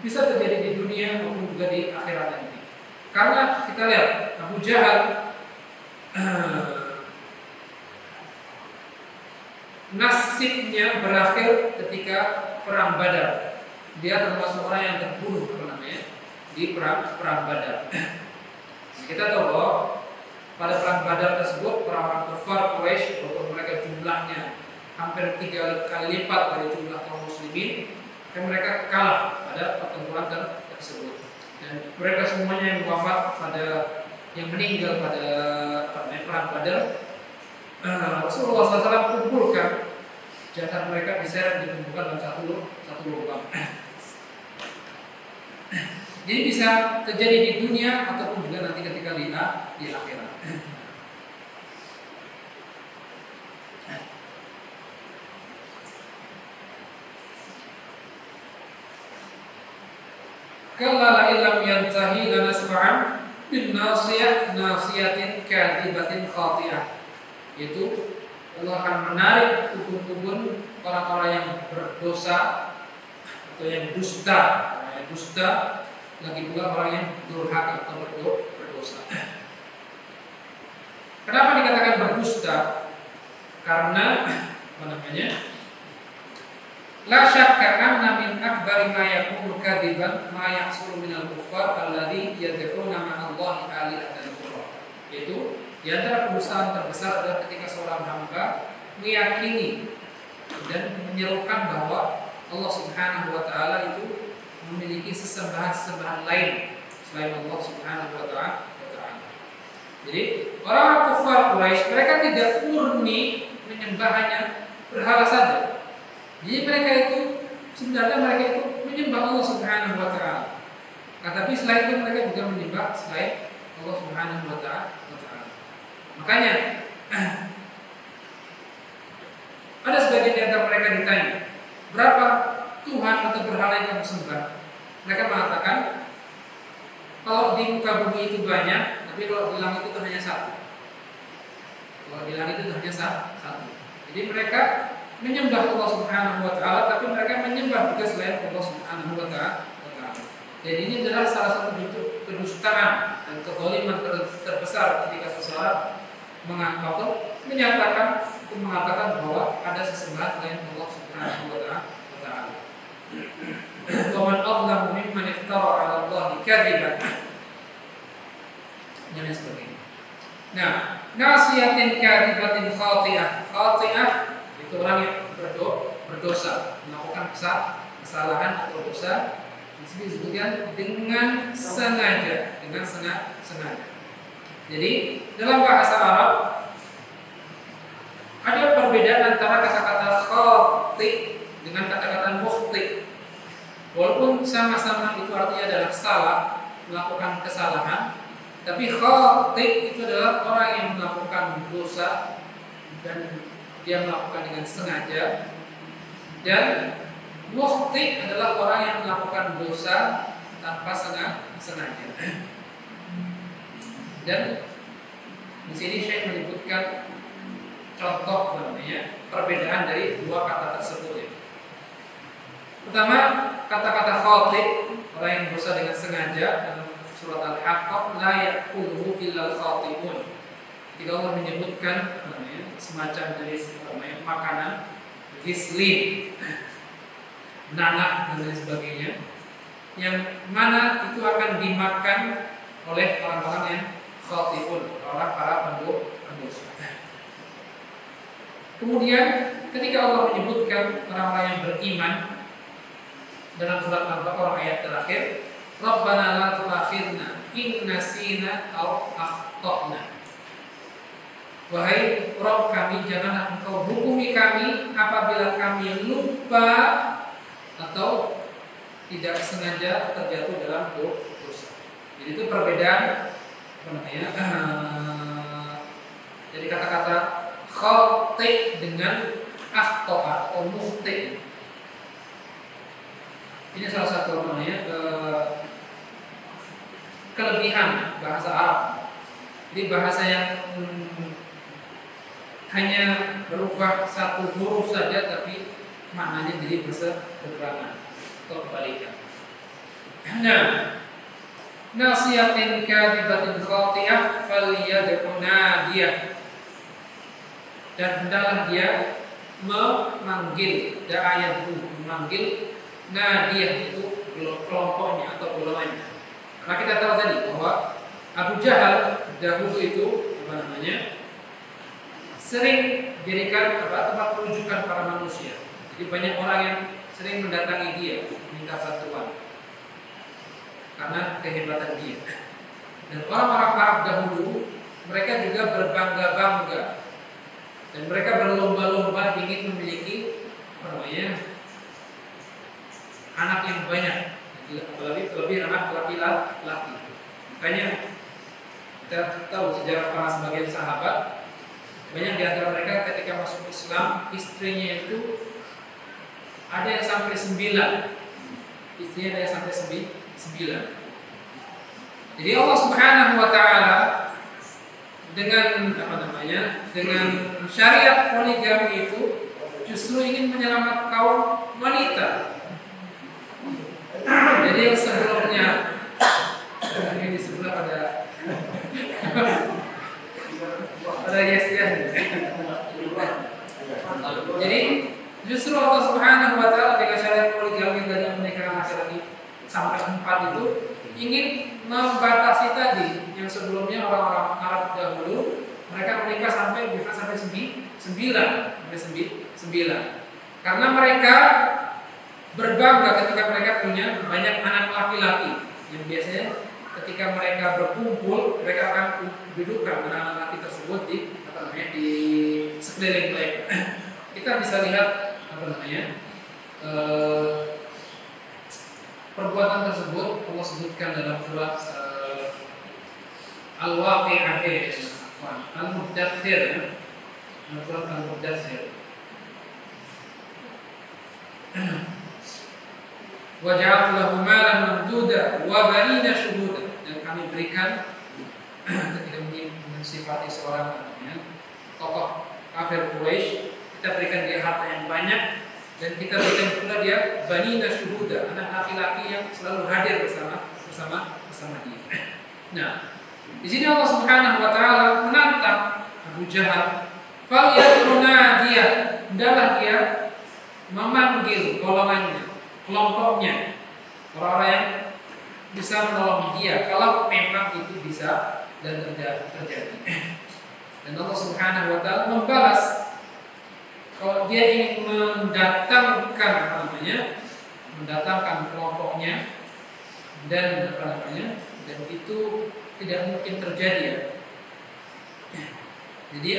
Bisa terjadi di dunia maupun juga di akhirat nanti. Karena kita lihat Abu Jahal nasibnya berakhir ketika perang Badar. Dia termasuk orang yang terbunuh di perang Badar. Kita tahu bahwa pada perang Badar tersebut orang-orang kafir Quraisy, walaupun mereka jumlahnya hampir 3 kali lipat dari jumlah kaum muslimin, kan mereka kalah pada pertempuran tersebut. Dan mereka semuanya yang wafat yang meninggal pada perang Badar, Rasulullah SAW kumpulkan jasad mereka, diseret, dikumpulkan dalam satu lubang. Jadi bisa terjadi di dunia ataupun juga nanti ketika di akhirat. Kalla illam yantahi lanasfa'an bin nasiyatin kadibatin khati'ah. Itu Allah akan menarik ubun-ubun orang-orang yang berdosa atau yang dusta, lagi pula orang yang durhaka atau berdosa. Kenapa dikatakan berdusta? Karena la syakka anna min akbari ma yakunu kadiban ma yahsulu minal kuffar alladhi yad'una ma'allahi alihatan ukhra. Itu di antara kedustaan terbesar adalah ketika seorang hamba meyakini dan menyerukan bahwa Allah Subhanahu wa taala itu memiliki sesembahan lain selain Allah Subhanahu wa taala. Jadi orang-orang kafir Quraisy mereka tidak murni menyembah hanya berhala saja. Jadi sebenarnya mereka itu menyembah Allah Subhanahu wa taala. Tetapi selain itu mereka juga menyembah selain Allah Subhanahu wa taala. Makanya ada sebagian di antara mereka ditanya, berapa Tuhan atau berhala yang kamu sembah? Mereka mengatakan, kalau di muka bumi itu banyak, tapi kalau di langit itu hanya satu. Kalau di langit itu hanya satu. Jadi mereka menyembah Allah Subhanahu wa taala, tapi mereka menyembah juga selain Allah Subhanahu wa taala. Jadi ini adalah salah satu bentuk kedustaan dan kezaliman terbesar ketika seseorang mengatakan bahwa ada sesembahan selain Allah Subhanahu wa taala. Wa man adlamu mimman iftara 'ala Allahi kadziban. Dan sebagainya. Nah, nasiyatin kadibatin khati'ah. Khati'ah itu orang yang berdosa, melakukan kesalahan atau dosa disebutkan dengan sengaja. Jadi dalam bahasa Arab ada perbedaan antara kata-kata khati dengan kata-kata mukhti. Walaupun sama-sama itu artinya adalah salah, melakukan kesalahan, tapi khati itu adalah orang yang melakukan dosa dan dia melakukan dengan sengaja, dan mukhti adalah orang yang melakukan dosa tanpa sengaja. Dan di sini saya menyebutkan contoh perbedaan dari dua kata tersebut ya. Pertama, kata-kata khati, orang yang dosa dengan sengaja, dalam surat Al-Haqqah, la ya'kuluhu illal khati'un. Ketika Allah menyebutkan semacam dari makanan ghislin, nanah dan lain sebagainya, yang mana itu akan dimakan oleh orang-orang yang khati'un, para pendosa. Kemudian ketika Allah menyebutkan orang-orang yang beriman dalam surat Al-Baqarah ayat terakhir, Rabbana la tu'akhidna in nasina aw akhtana. Wahai Rabb kami, janganlah Engkau hukumi kami apabila kami lupa atau tidak sengaja terjatuh dalam dosa. Jadi itu perbedaan dari kata-kata khati dengan akhta atau mukhti. Ini salah satu kelebihan bahasa Arab. Jadi bahasa yang hanya berubah satu huruf saja, tapi maknanya jadi berseberangan atau kebalikan. Nah, nasiyatin kadibatin khati'ah falyad'u nadiyah. Dan hendaklah dia memanggil memanggil nadiyah, itu kelompoknya atau golongannya. Karena kita tahu tadi bahwa Abu Jahal dahulu itu sering jadikan tempat rujukan para manusia. Jadi banyak orang yang sering mendatangi dia minta bantuan karena kehebatan dia. Dan orang-orang Arab dahulu mereka juga berbangga-bangga dan mereka berlomba-lomba ingin memiliki anak yang banyak, lebih anak laki-laki. Makanya kita tahu sejarah para sebagian sahabat, banyak di antara mereka ketika masuk Islam istrinya itu ada yang sampai 9. Istrinya ada yang sampai 9. Jadi Allah Subhanahu wa taala dengan dengan syariat poligami itu justru ingin menyelamatkan kaum wanita. Jadi yang sebelumnya ini di sebelah pada yes. Jadi justru Allah Subhanahu wa taala dengan syariat poligami dan menikahkan laki-laki sampai 4 itu ingin membatasi tadi yang sebelumnya orang-orang Arab dahulu mereka menikah sampai 9. Karena mereka berbangga ketika mereka punya banyak anak laki-laki yang biasanya ketika mereka berkumpul mereka akan dudukkan anak-anak laki tersebut di sekeliling mereka. Kita bisa lihat perbuatan tersebut Allah sebutkan dalam surat Al-Waqi'ah, Al-Muddathir, surat Al-Muddathir. Wa ja'altu lahu malan mamduda wa banina shuhuda, dan kami berikan ketika mensifati seorang tokoh kafir Quraisy, kita berikan dia harta yang banyak dan kita berikan pula dia banina syuhuda, anak laki-laki yang selalu hadir bersama dia. Nah, di sini Allah Subhanahu wa taala menantang Abu Jahal, fal yad'una dia, hendaklah dia memanggil golongannya, kelompoknya, orang-orang yang bisa menolong dia kalau memang itu bisa dan terjadi. Dan Allah Subhanahu wa taala membalas kalau dia ingin mendatangkan kelompoknya dan dan itu tidak mungkin terjadi ya. Jadi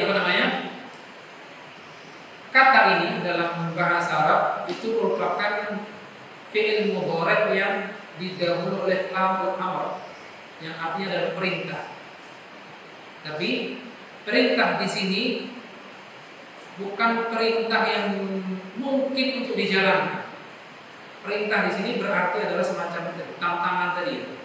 kata ini dalam bahasa Arab itu merupakan fi'il mudhari' yang didahului oleh lamul amr yang artinya adalah perintah. Tapi perintah di sini bukan perintah yang mungkin untuk dijalankan. Perintah di sini berarti adalah semacam tantangan tadi.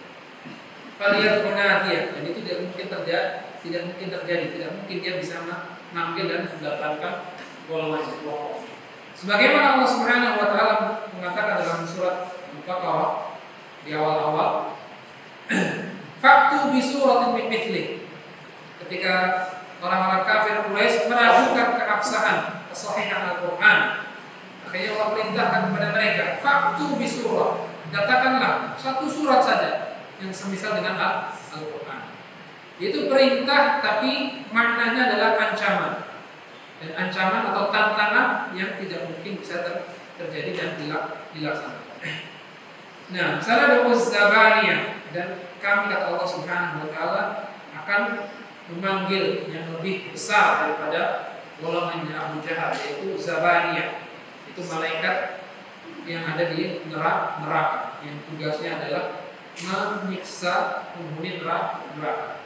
Kalian munadiyah, dan itu tidak mungkin terjadi, tidak mungkin dia bisa mengambil dan mendapatkan golongan kelompok. Sebagaimana Allah Subhanahu wa taala mengatakan dalam surat Al-Baqarah di awal-awal, "Fa'tu bi suratin min mithlihi." Ketika orang-orang kafir Quraisy meragukan keabsahan kesahihan Al-Qur'an, akhirnya Allah perintahkan kepada mereka, "Fa'tu bi surah." Katakanlah satu surat saja yang semisal dengan Al-Qur'an. Itu perintah tapi maknanya adalah ancaman. Dan ancaman atau tantangan yang tidak mungkin bisa terjadi dan dilaksanakan. Nah, sanad'u zabaniyah, dan kami kata Allah Subhanahu wa taala akan memanggil yang lebih besar daripada golongannya Abu Jahal, yaitu Zabaniyah. Itu malaikat yang ada di neraka yang tugasnya adalah menyiksa penghuni neraka.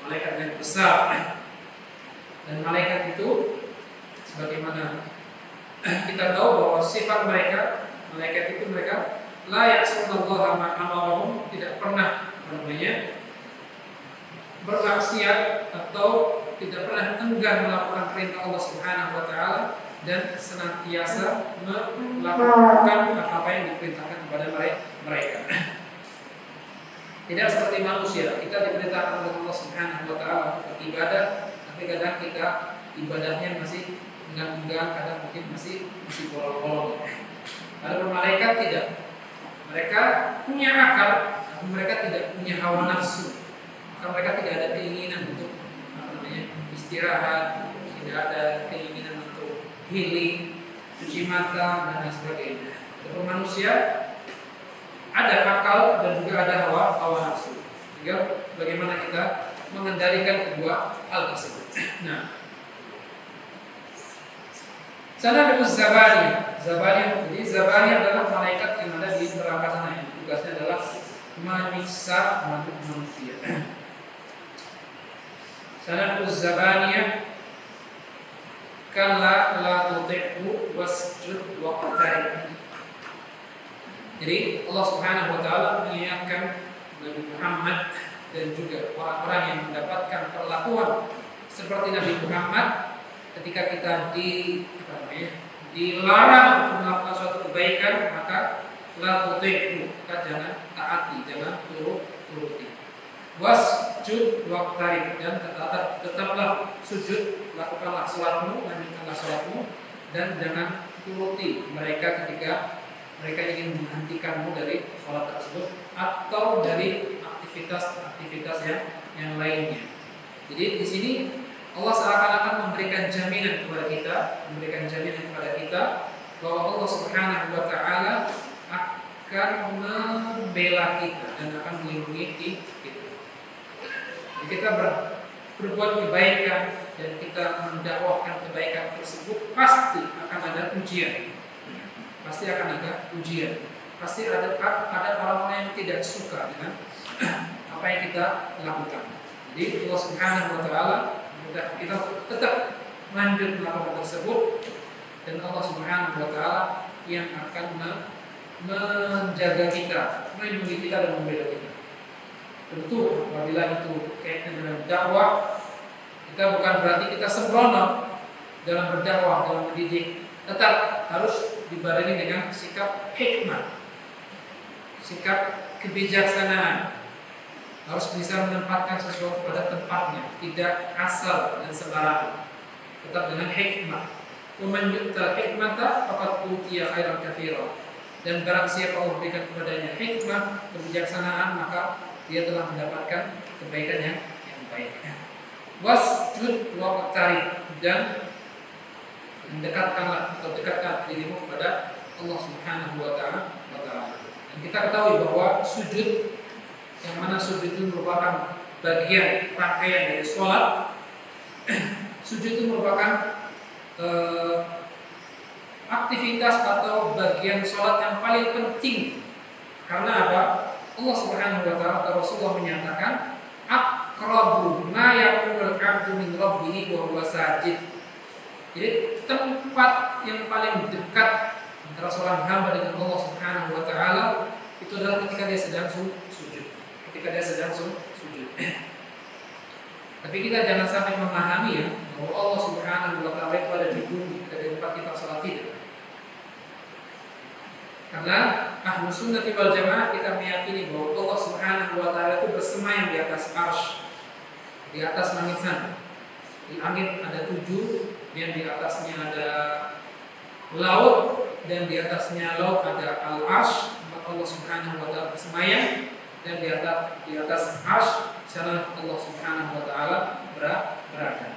Malaikat yang besar. Dan malaikat itu sebagaimana kita tahu bahwa sifat malaikat itu mereka la ya'sunallaha ma amarahum, tidak pernah bermaksiat atau tidak pernah enggan melakukan perintah Allah Subhanahu wa taala dan senantiasa melakukan apa yang diperintahkan kepada mereka. Tidak seperti manusia, kita diperintahkan oleh Allah Subhanahu wa taala untuk ibadah, tapi kadang kita ibadahnya masih enggan-enggan, kadang mungkin masih bolong-bolong. Adapun malaikat tidak. Mereka punya akal, tapi mereka tidak punya hawa nafsu. Maka mereka tidak ada keinginan untuk istirahat, tidak ada keinginan untuk healing, cuci mata dan lain sebagainya. Adapun manusia ada akal dan juga ada hawa nafsu. Sehingga bagaimana kita mengendalikan kedua hal tersebut. Nah, sana ada Zabaniyah. Jadi Zabaniyah adalah malaikat yang ada di neraka sana. Tugasnya adalah menyiksa manusia. Sana ada Zabaniyah. Kalla la tuti'hu wasjud waqtarib. Jadi Allah Subhanahu wa taala mengingatkan Nabi Muhammad dan juga orang-orang yang mendapatkan perlakuan seperti Nabi Muhammad ketika kita dilarang untuk melakukan suatu kebaikan, maka la tuti'hu, maka jangan taati, jangan turuti. Wasjud waqtarib, dan tetaplah sujud, lakukanlah salatmu, lanjutkanlah salatmu, dan jangan turuti mereka ketika mereka ingin menghentikanmu dari sholat tersebut atau dari aktivitas yang lainnya. Jadi di sini Allah seakan-akan memberikan jaminan kepada kita bahwa Allah Subhanahu wa taala akan membela kita dan akan melindungi kita. Jadi kita berbuat kebaikan dan kita mendakwahkan kebaikan tersebut pasti akan ada ujian. Pasti ada orang-orang yang tidak suka dengan apa yang kita lakukan. Jadi Allah Subhanahu wa taala meminta kita tetap lanjut melakukan tersebut, dan Allah Subhanahu wa taala yang akan menjaga kita, melindungi kita dan membela kita. Tentu apabila itu kaitan dengan dakwah, kita bukan berarti kita sembrono dalam berdakwah, dalam mendidik. Tetap harus dibarengi dengan sikap hikmah, sikap kebijaksanaan. Harus bisa menempatkan sesuatu pada tempatnya, tidak asal dan sembarangan. Tetap dengan hikmah. Waman yu'tal hikmata faqad utiya khairan katsiran. Dan barang siapa Allah berikan kepadanya hikmah, kebijaksanaan, maka dia telah mendapatkan kebaikan yang baik. Wasjud waqtarib, dan dekatkan dirimu kepada Allah Subhanahu wa taala. Dan kita ketahui bahwa sujud, yang mana sujud itu merupakan bagian rangkaian dari sholat. Sujud itu merupakan aktivitas atau bagian sholat yang paling penting. Karena apa? Allah Subhanahu wa taala atau Rasulullah menyatakan aqrabu ma yakunul 'abdu min rabbih wa huwa sajid. Jadi tempat yang paling dekat antara seorang hamba dengan Allah Subhanahu wa taala itu adalah ketika dia sedang sujud. Tapi kita jangan sampai memahami ya bahwa Allah Subhanahu wa taala itu ada di bumi, ada di tempat kita salat, tidak. Karena Ahlus Sunnah wal Jamaah kita meyakini bahwa Allah Subhanahu wa taala itu bersemayam di atas arsy, di atas langit sana. Di langit ada 7, dan di atasnya ada laut, dan di atasnya laut ada al-arsy. Allah Subhanahu wa taala bersemayam, dan di atas arsy sana Allah Subhanahu wa taala berada.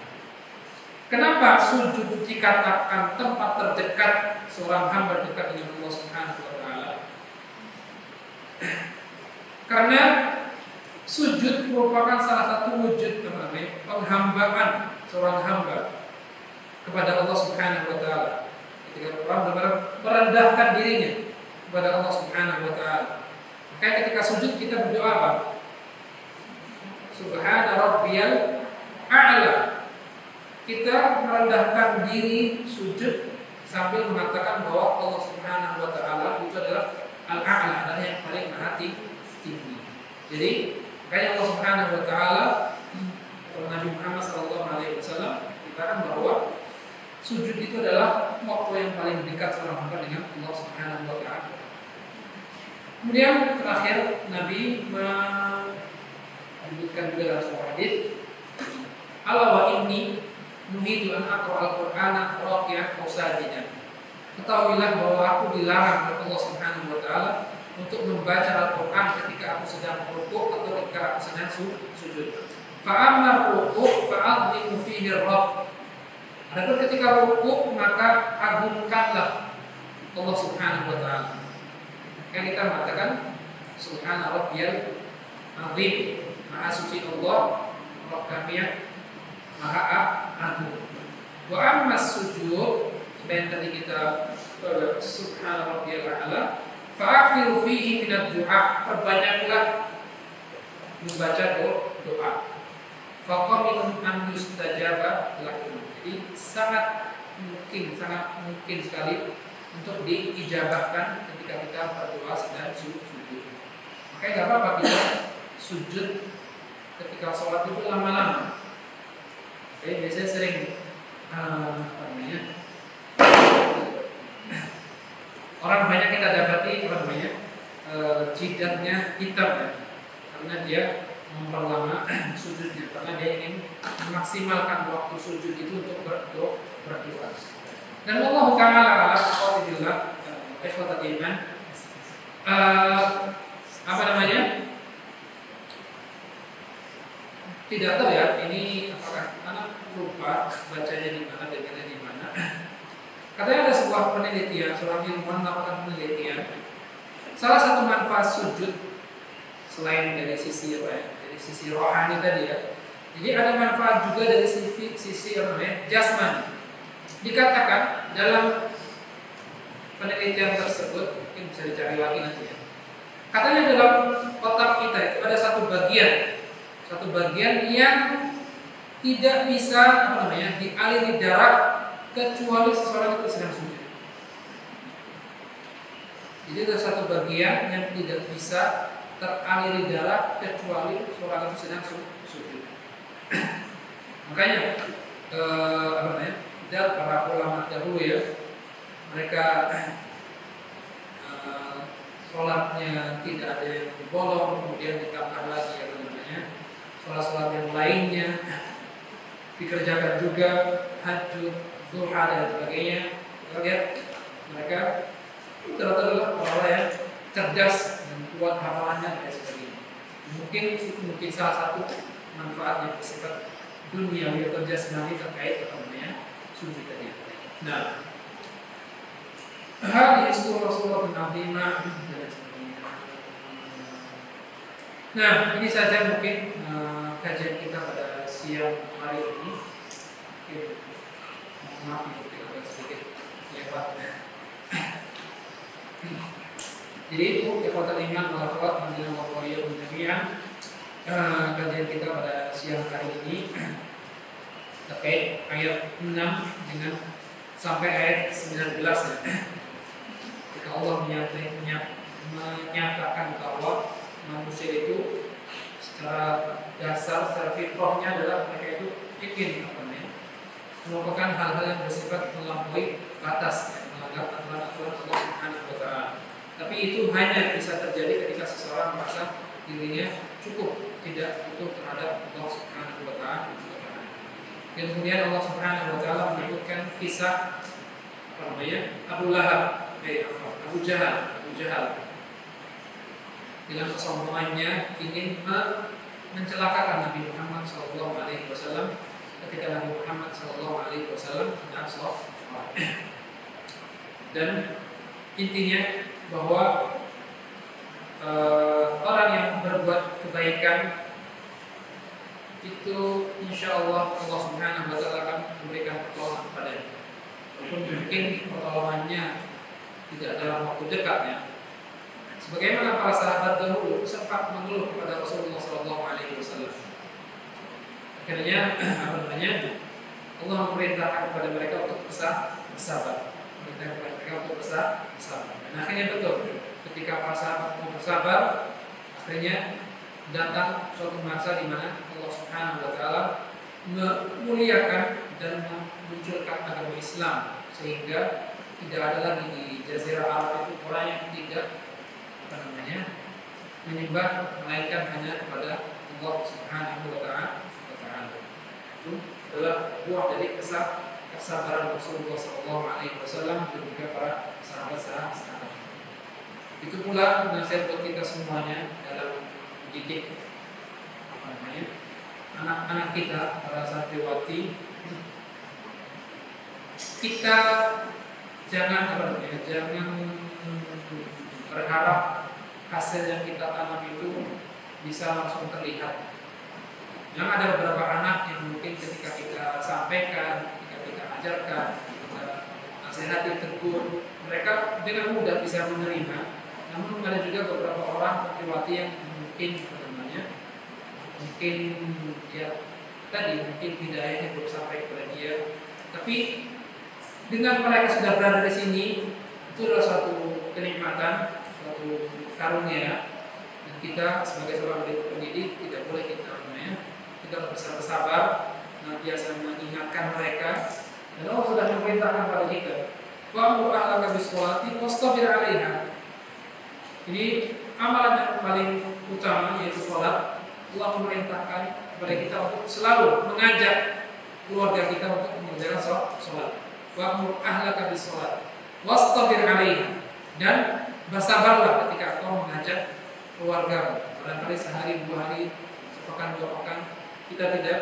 Kenapa sujud dikatakan tempat terdekat seorang hamba dekat dengan Allah Subhanahu wa taala? Karena sujud merupakan salah satu wujud penghambaan seorang hamba kepada Allah Subhanahu wa taala. Ketika orang merendahkan dirinya kepada Allah Subhanahu wa taala. Maka ketika sujud kita berdoa apa? Subhana rabbiyal a'la. Kita merendahkan diri sujud sambil mengatakan bahwa Allah Subhanahu wa taala itu adalah al-a'la, adalah yang paling maha tinggi. Jadi, makanya Allah Subhanahu wa taala atau Nabi Muhammad sallallahu alaihi wasallam dikatakan bahwa sujud itu adalah waktu yang paling dekat seorang hamba dengan Allah Subhanahu wa taala. Kemudian terakhir Nabi menyebutkan juga dalam sebuah hadis, "Ala wa inni nuhitu an aqra al-Qur'ana raqi'an aw sajidan." Ketahuilah bahwa aku dilarang oleh Allah Subhanahu wa taala untuk membaca Al-Qur'an ketika aku sedang rukuk atau ketika aku sedang sujud. Fa amma rukuk fa'adhimu fihi Rabb. Adapun ketika rukuk maka agungkanlah Allah Subhanahu wa taala. Kan kita mengatakan Subhana rabbiyal azim, maha suci Allah, Rabb kami yang maha agung. Wa amma sujud, dan tadi kita Subhana rabbiyal a'la, fa'akhiru fihi minad du'a, perbanyaklah membaca doa. Faqaminun an yustajaba lakum. Jadi sangat mungkin sekali untuk diijabahkan ketika kita berdoa sedang sujud. Makanya nggak apa-apa kita sujud ketika sholat itu lama-lama. Saya biasanya sering orang banyak kita dapati jidatnya hitam ya, karena dia memperlama sujudnya, karena dia ingin memaksimalkan waktu sujud itu untuk berdoa. Dan Allah Ta'ala ala qaulillah ikhwatal iman, tidak tahu ya ini apakah anak lupa bacanya di mana, dengarnya di mana. Katanya ada sebuah penelitian, seorang ilmuwan melakukan penelitian. Salah satu manfaat sujud selain dari sisi rohani tadi ya. Jadi ada manfaat juga dari sisi jasmani. Dikatakan dalam penelitian tersebut, mungkin bisa dicari lagi nanti ya. Katanya dalam otak kita itu ada satu bagian yang tidak bisa dialiri darah kecuali seseorang itu sedang sujud. Jadi ada satu bagian yang tidak bisa teraliri darah kecuali seorang itu sedang sujud. Makanya para ulama dahulu ya, mereka sholatnya tidak ada yang bolong, kemudian ditambah lagi sholat-sholat yang lainnya dikerjakan juga, tahajud, duha dan sebagainya. Kita lihat mereka ternyata orang yang cerdas dan kuat hafalannya dan sebagainya. Mungkin salah satu manfaat yang bersifat duniawi atau jasmani terkait dengan sujud tadi. Nah, hadis surah azimah dan sebagainya. Nah, ini saja mungkin kajian kita pada siang hari ini. Maaf ya, agak sedikit lewat ya. Jadi itu ikhwatal iman wal akhwat menjelang waktu jami'an, kajian kita pada siang hari ini terkait ayat 6 dengan sampai ayat 19 ya. Ketika Allah menyatakan bahwa manusia itu secara dasar, secara fitrahnya adalah mereka itu ingin melakukan hal-hal yang bersifat melampaui batas, ya, melanggar aturan-aturan Allah Subhanahu wa taala. Tapi itu hanya bisa terjadi ketika seseorang merasa dirinya cukup, tidak butuh terhadap Allah Subhanahu wa taala. Dan kemudian Allah Subhanahu wa taala menyebutkan kisah Abu Lahab, Abu Jahal dengan kesombongannya ingin mencelakakan Nabi Muhammad SAW ketika Nabi Muhammad SAW sedang sholat. Dan intinya bahwa orang yang berbuat kebaikan itu insya Allah Subhanahu wa taala akan memberikan pertolongan kepadanya. Walaupun mungkin pertolongannya tidak dalam waktu dekat ya. Sebagaimana para sahabat dahulu sempat mengeluh kepada Rasulullah SAW. Akhirnya Allah memerintahkan kepada mereka untuk bersabar. Dan akhirnya betul, ketika para sahabat mau bersabar, akhirnya datang suatu masa di mana Allah Subhanahu wa taala memuliakan dan memunculkan agama Islam, sehingga tidak ada lagi di Jazirah Arab itu orang yang tidak menyembah melainkan hanya kepada Allah Subhanahu wa taala. Itu adalah buah dari kesabaran Rasulullah SAW dan juga para sahabat-sahabat. Itu pula nasihat buat kita semuanya dalam mendidik anak-anak kita, para santriwati. Kita jangan jangan berharap hasil yang kita tanam itu bisa langsung terlihat. Yang ada beberapa anak yang mungkin ketika kita sampaikan, ketika kita ajarkan, kita nasihati, tegur, mereka dengan mudah bisa menerima. Namun ada juga beberapa orang santriwati yang mungkin mungkin ya tadi mungkin hidayahnya belum sampai kepada dia. Tapi dengan mereka sudah berada di sini, itu adalah suatu kenikmatan, suatu karunia. Dan kita sebagai seorang pendidik tidak boleh kita bersabar, biasa mengingatkan mereka. Dan Allah sudah memerintahkan kepada kita, wa'mur ahlaka bis-sholati wastabir 'alaiha. Ini amalan yang paling utama yaitu sholat. Allah memerintahkan kepada kita untuk selalu mengajak keluarga kita untuk mengerjakan sholat. Wa'mur ahlaka bis-sholat wastabir 'alaiha, dan bersabarlah ketika kau mengajak keluarga. Barangkali sehari, 2 hari, sepekan, 2 pekan kita tidak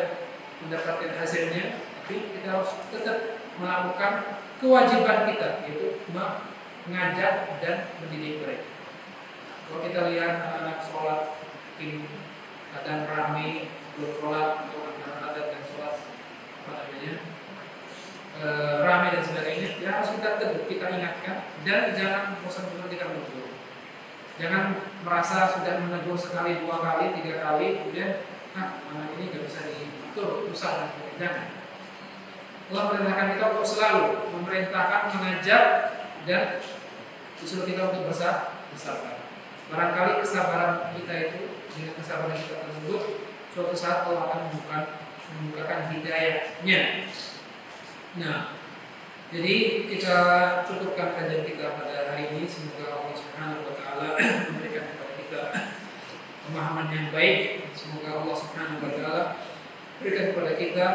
mendapatkan hasilnya, tapi kita harus tetap melakukan kewajiban kita, yaitu mengajak dan mendidik mereka. Kalau kita lihat anak-anak sholat mungkin kadang ramai belum sholat atau antara adat dan sholat ramai dan sebagainya, ya harus kita tegur, kita ingatkan, dan jangan bosan-bosan kita menegur. Jangan merasa sudah menegur sekali, 2 kali, 3 kali, kemudian anak ini nggak bisa diatur, susah. Jangan. Allah memerintahkan kita untuk selalu memerintahkan, mengajak, dan disuruh kita untuk bersabar. Barangkali kesabaran kita itu, dengan kesabaran kita tersebut, suatu saat Allah akan membukakan hidayahnya. Nah, jadi kita cukupkan kajian kita pada hari ini. Semoga Allah Subhanahu wa Ta'ala memberikan kepada kita pemahaman yang baik. Semoga Allah Subhanahu wa Ta'ala berikan kepada kita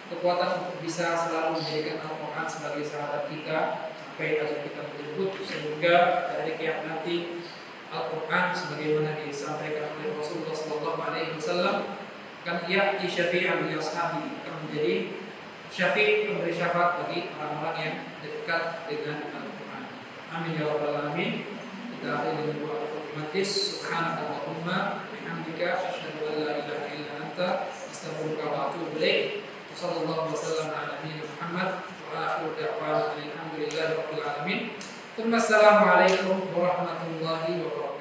kekuatan untuk bisa selalu menjadikan Al-Quran sebagai sahabat kita sampai ajal kita menjemput, sehingga dari kiamat nanti Al-Quran sebagaimana disampaikan oleh Rasulullah SAW kan ya'ti syafi'an li ashabi, akan menjadi syafi', memberi syafaat bagi orang-orang yang dekat dengan Al-Quran. Amin ya rabbal alamin. Kita akhiri dengan doa al-Fatihah. Subhanakallahumma bihamdika asyhadu an la ilaha illa anta astaghfiruka wa atubu ilaik. Sallallahu wasallam ala nabiyyina Muhammad wa akhiru da'wana alhamdulillahi rabbil alamin. Assalamualaikum warahmatullahi wabarakatuh.